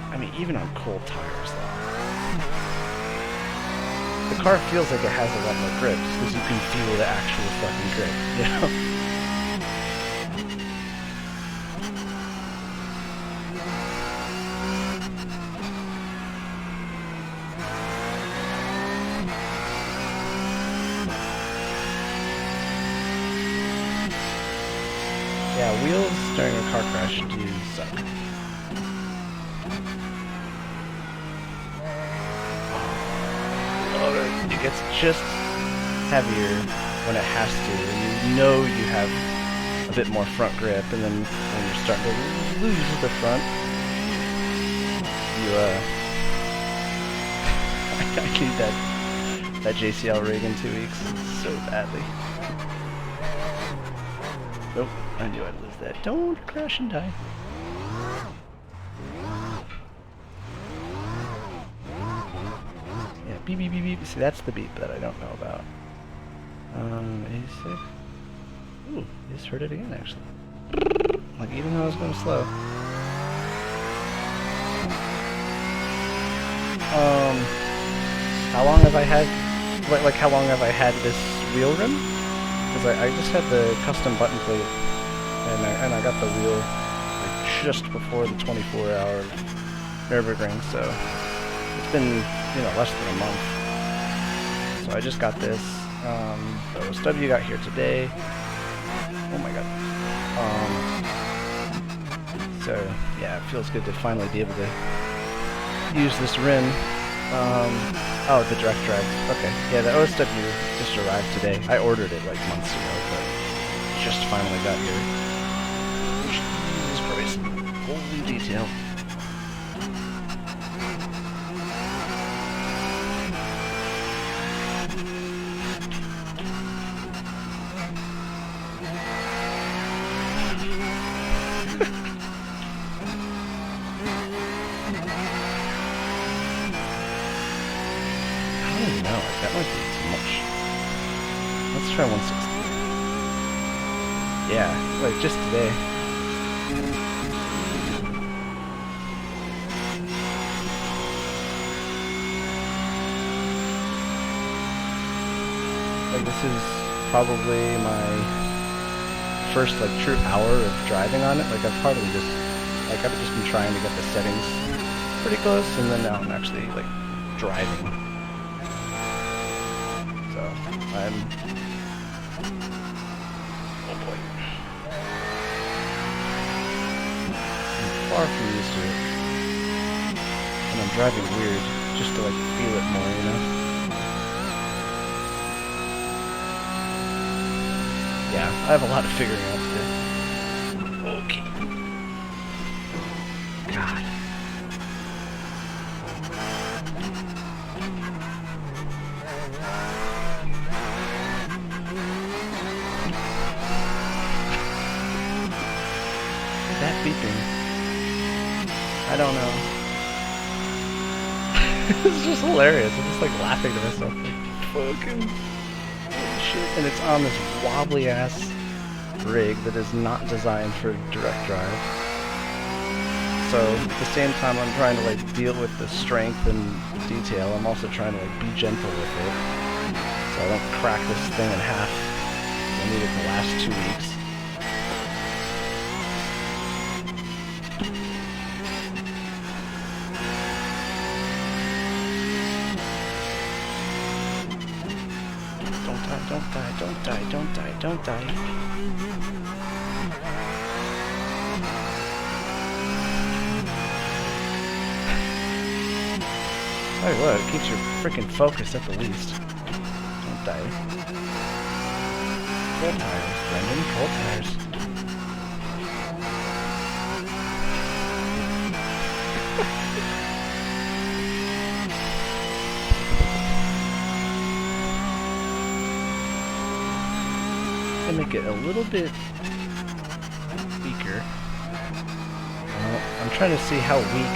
A: I mean, even on cold tires, though, the car feels like it has a lot more grip, just because you can feel the actual fucking grip, you know? Yeah, wheels during a car crash do suck. Oh, it gets just heavier when it has to, and you know you have a bit more front grip, and then when you're starting to lose the front, I need that JCL rig in 2 weeks so badly. Nope, I knew I'd lose that. Don't crash and die. Yeah, beep beep beep beep. See, that's the beep that I don't know about. 86. Ooh, just heard it again actually. Like even though I was going slow. How long have I had? Like how long have I had this wheel rim? Because I just had the custom button plate, and I got the wheel like just before the 24-hour Nürburgring, so it's been less than a month. So I just got this. The OSW got here today. Oh my god. So yeah, it feels good to finally be able to use this rim. Oh, the direct drive. Okay, yeah, the OSW just arrived today. I ordered it like months ago, but just finally got here. Jesus Christ. Holy detail. That might be too much. Let's try 160. Yeah, like just today. Like this is probably my first like true hour of driving on it. Like I've probably just been trying to get the settings pretty close, and then now I'm actually like driving. I'm... Oh boy. I'm far from used to it. And I'm driving weird, just to like feel it more, Yeah, I have a lot of figuring out to do. Okay. God. That beeping. I don't know. It's just hilarious. I'm just like laughing to myself. Like, fucking holy shit. And it's on this wobbly ass rig that is not designed for direct drive. So at the same time I'm trying to like deal with the strength and detail, I'm also trying to like be gentle with it. So I don't crack this thing in half. I need it to last 2 weeks. Don't die, don't die, don't die, don't die. Tell you what, it keeps your freaking focus at the least. Don't die. Cold tires, Brendan, cold tires. Make it a little bit weaker. I'm trying to see how weak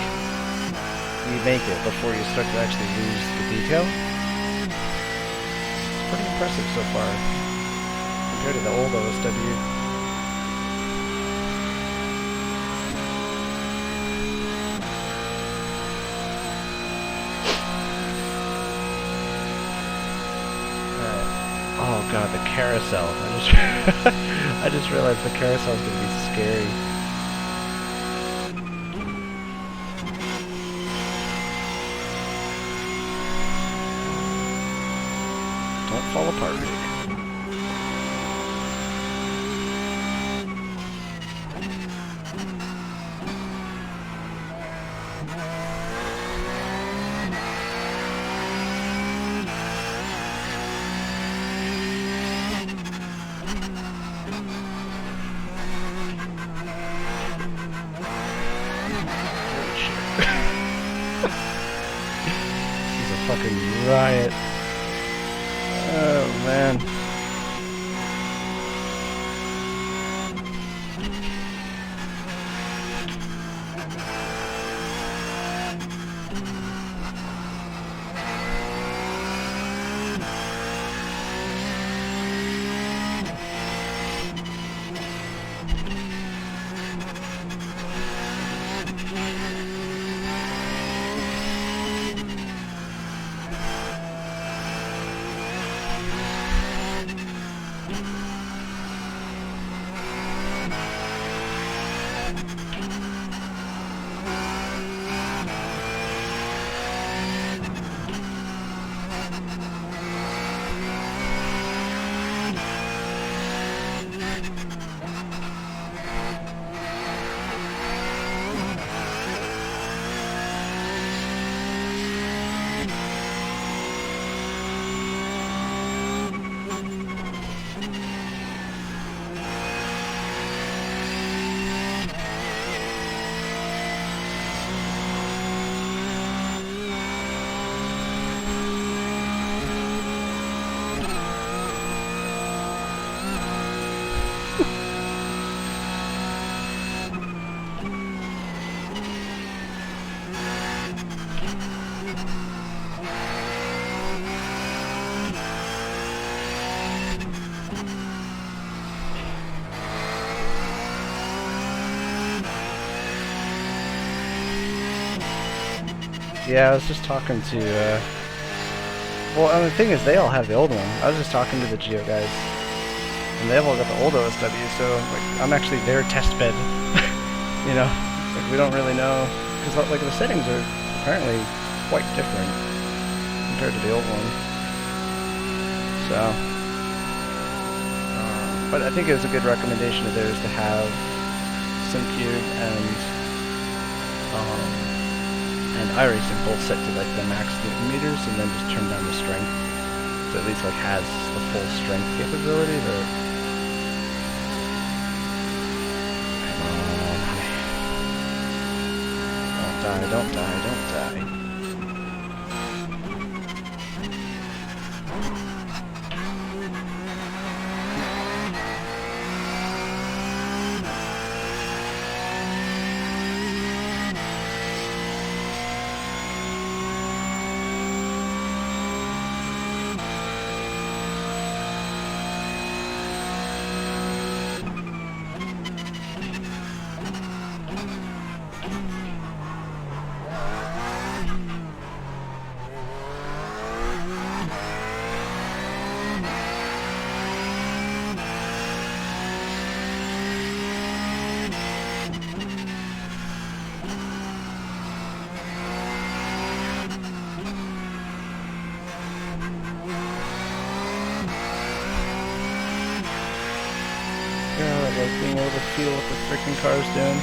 A: you make it before you start to actually lose the detail. It's pretty impressive so far compared to the old OSW. Oh god, the carousel. I just realized the carousel is gonna be scary. Don't fall apart, Rick. fucking riot. Oh man. Yeah, I was just talking to, well, and the thing is, they all have the old one. I was just talking to the Geo guys, and they've all got the old OSW, so, like, I'm actually their test bed, you know? Like, we don't really know, because, like, the settings are apparently quite different compared to the old one. So, but I think it was a good recommendation of theirs to have Simucube and iRacing both set to like the max newton meters, and then just turn down the strength, so at least like has the full strength capability. But come on, honey. Don't die! Don't die! Like being able to feel what the freaking car's doing.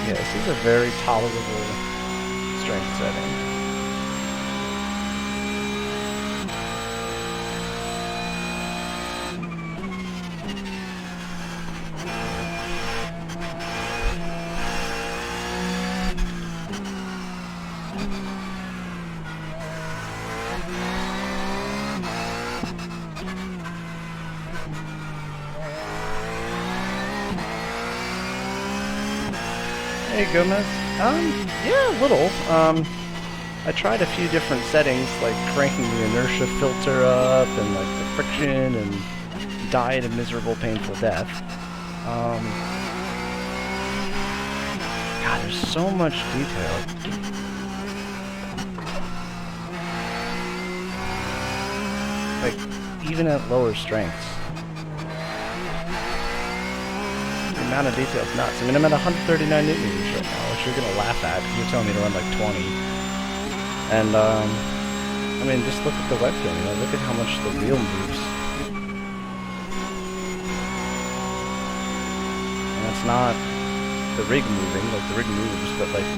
A: Yeah, this is a very tolerable strength setting. Hey Gomez. Yeah, a little. I tried a few different settings, like cranking the inertia filter up, and like the friction, and died a miserable, painful death. God, there's so much detail. Like, even at lower strengths. You amount of detail is nuts. I mean, I'm at 139 newton meters right now, which you're gonna laugh at because you're telling me to run like 20. And I mean, just look at the webcam. You know, look at how much the wheel moves. And that's not the rig moving, like the rig moves, but like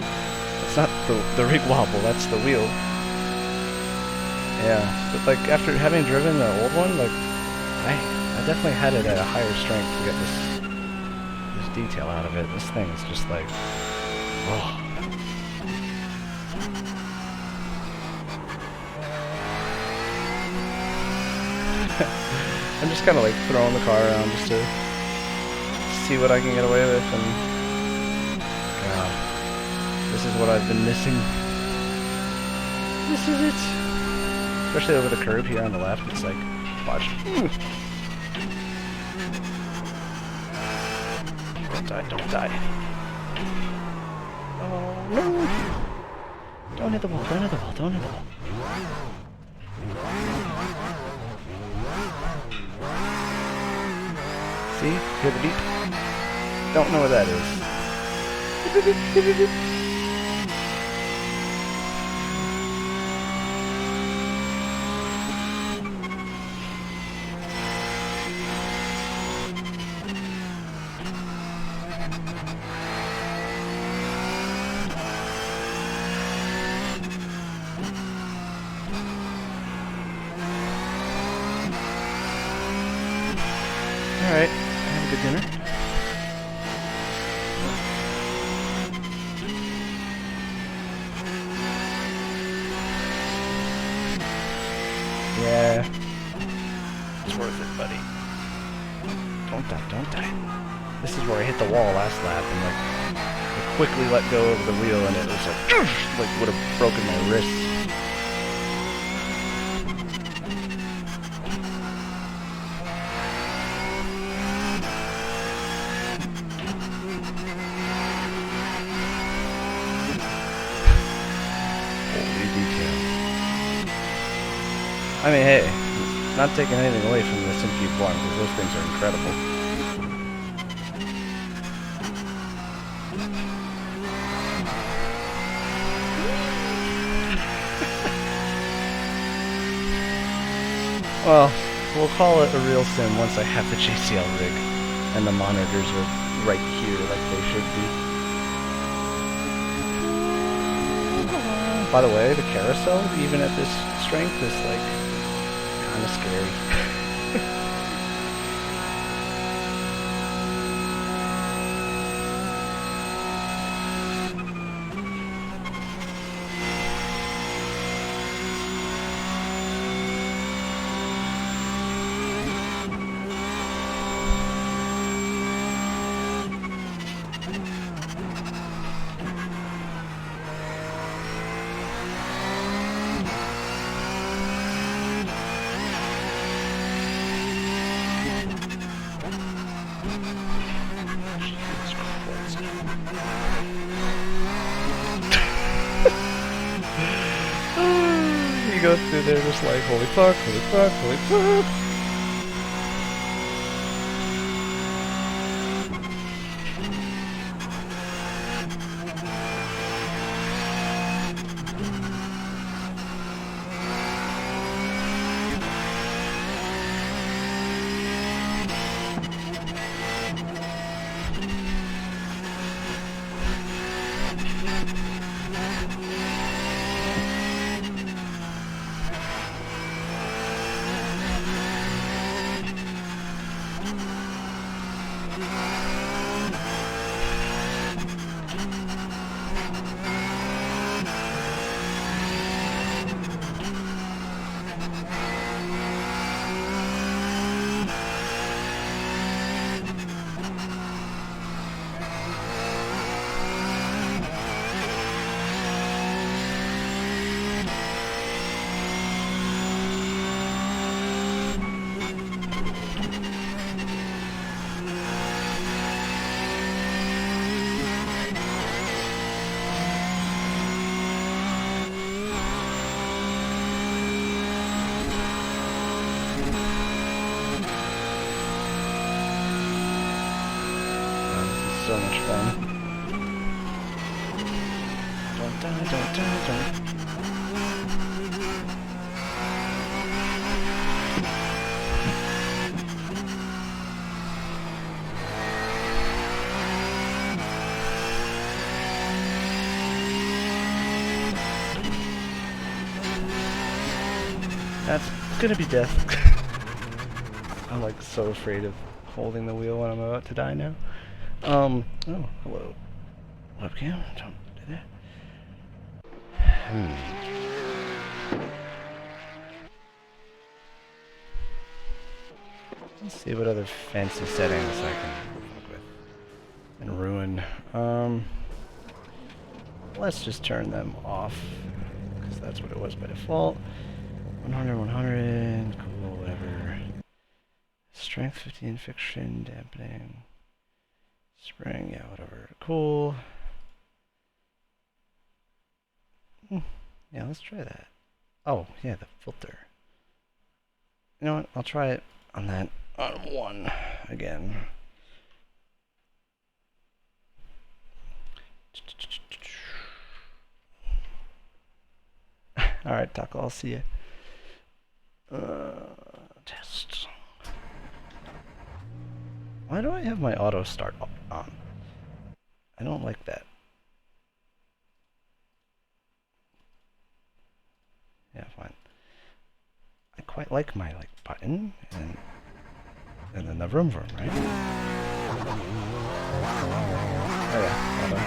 A: it's not the rig wobble. That's the wheel. Yeah, but like after having driven the old one, like I definitely had it at a higher strength to get this detail out of it. This thing is just like, oh. I'm just kind of like throwing the car around just to see what I can get away with, and God, this is what I've been missing. This is it. Especially over the curb here on the left, it's like, watch. Don't die, don't die. Oh no! Don't hit the wall, don't hit the wall, don't hit the wall. See? Hear the beep? Don't know what that is. Alright, have a good dinner. Yeah. It's worth it, buddy. Don't die, don't die. This is where I hit the wall last lap and like I quickly let go of the wheel and it was like would have broken my wrist. I mean, hey, not taking anything away from the Simucube 1, because those things are incredible. Well, we'll call it a real sim once I have the JCL rig, and the monitors are right here like they should be. By the way, the carousel, even at this strength, is like kind of scary. You go through there just like, holy fuck, holy fuck, holy fuck. so much fun. Don't die, don't die, don't. That's gonna be death. I'm like so afraid of holding the wheel when I'm about to die now. Oh, hello. Webcam, don't do that. Let's see what other fancy settings I can fuck with and ruin. Let's just turn them off, because that's what it was by default. 100, 100, cool, whatever. Strength 15, friction, dampening. Spring, yeah, whatever. Cool. Yeah, let's try that. Oh, yeah, the filter. You know what? I'll try it on that on 1 again. Alright, Taco, I'll see you. Test. Why do I have my auto start on? I don't like that. Yeah, fine. I quite like my button and then the vroom vroom, right? Oh yeah, auto.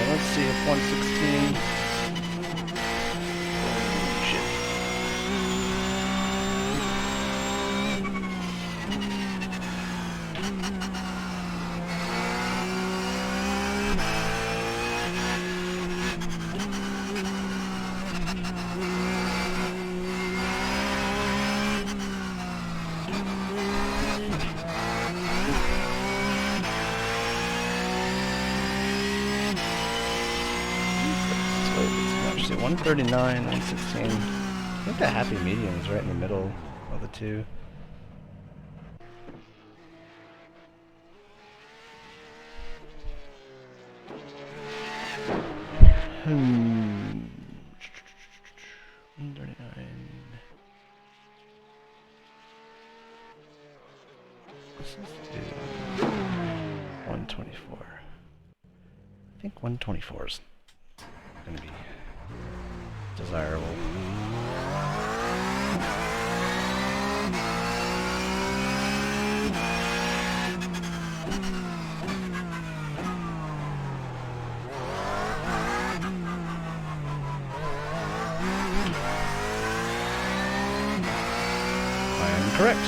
A: Let's see if 116. Oh, shit. Actually, 139, 116. I think the happy medium is right in the middle of the two. Hmm. 139. Let's just do 124. I think 124 is going to be desirable. I am correct.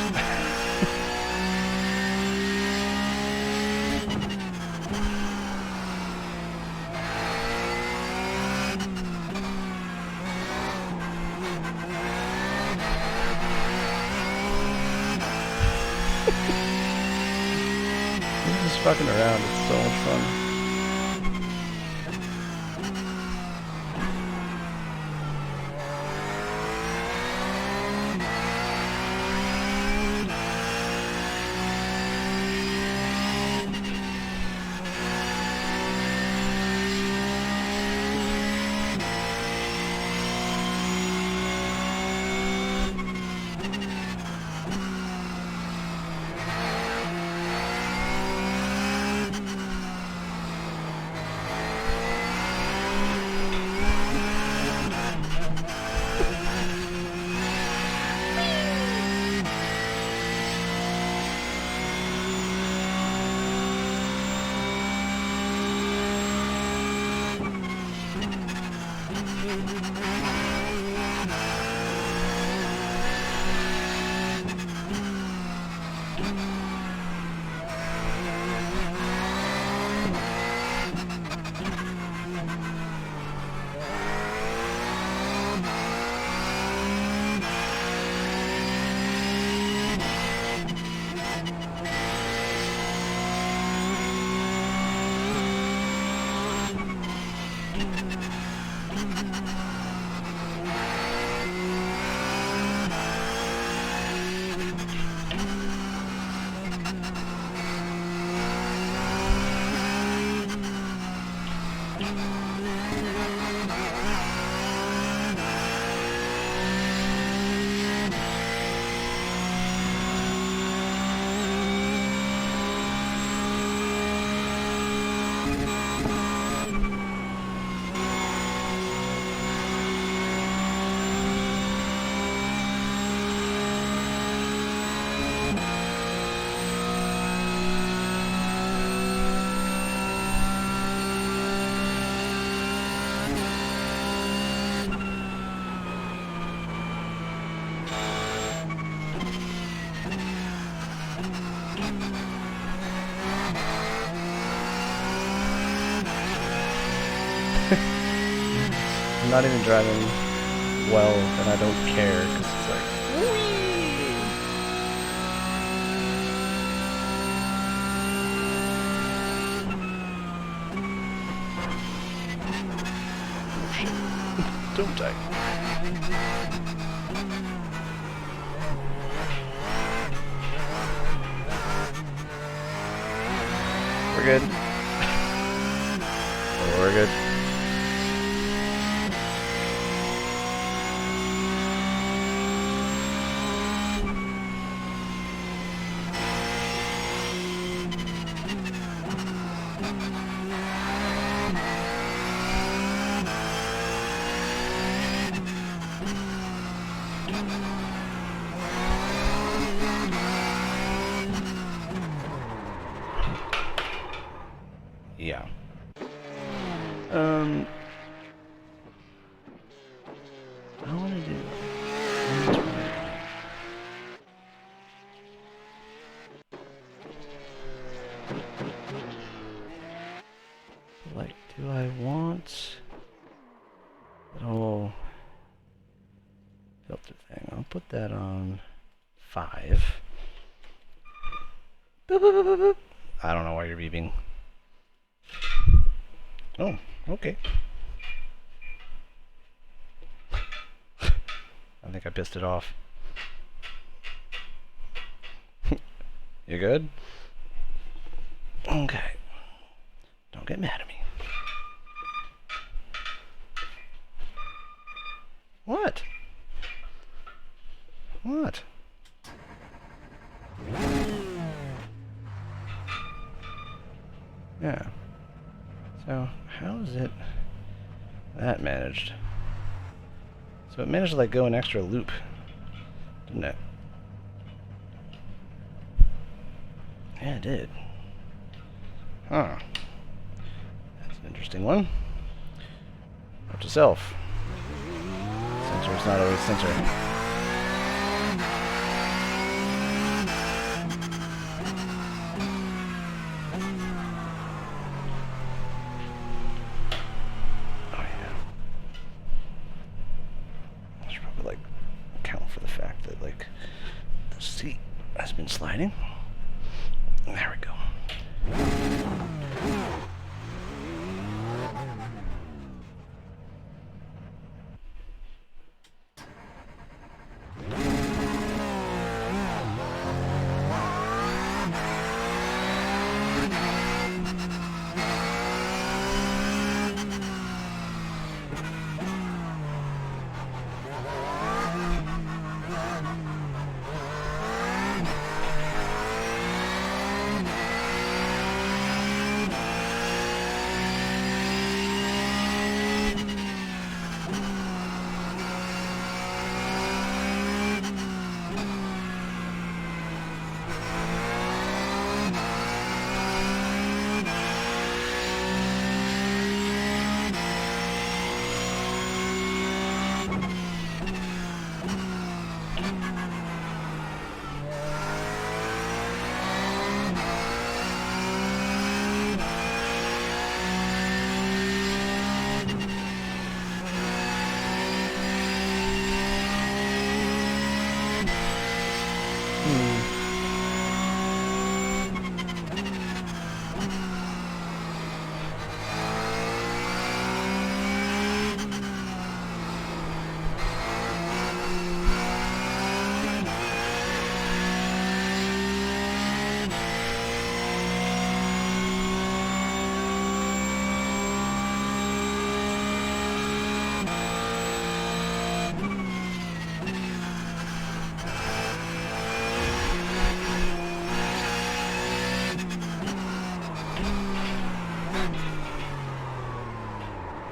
A: We're just fucking around. It's so much fun. I'm not even driving well, and I don't care because it's like. Oh shit! Don't I? We're good. Oh, we're good. Yeah. I want to do 120. Like, do I want? Oh, filter thing. I'll put that on 5. Boop, boop, boop, boop, boop. I don't know why you're beeping. Oh, okay. I think I pissed it off. You good? Okay. Don't get mad at me. What? What? Yeah. So, how is it that managed? So it managed to like go an extra loop, didn't it? Yeah, it did. Huh. That's an interesting one. Note to self. Sensor's not always censoring. Oh yeah. I should probably like account for the fact that like the seat has been sliding. There we go.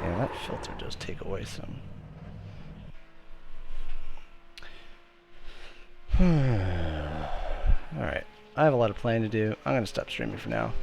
A: Yeah, that filter does take away some. Alright, I have a lot of planning to do. I'm going to stop streaming for now.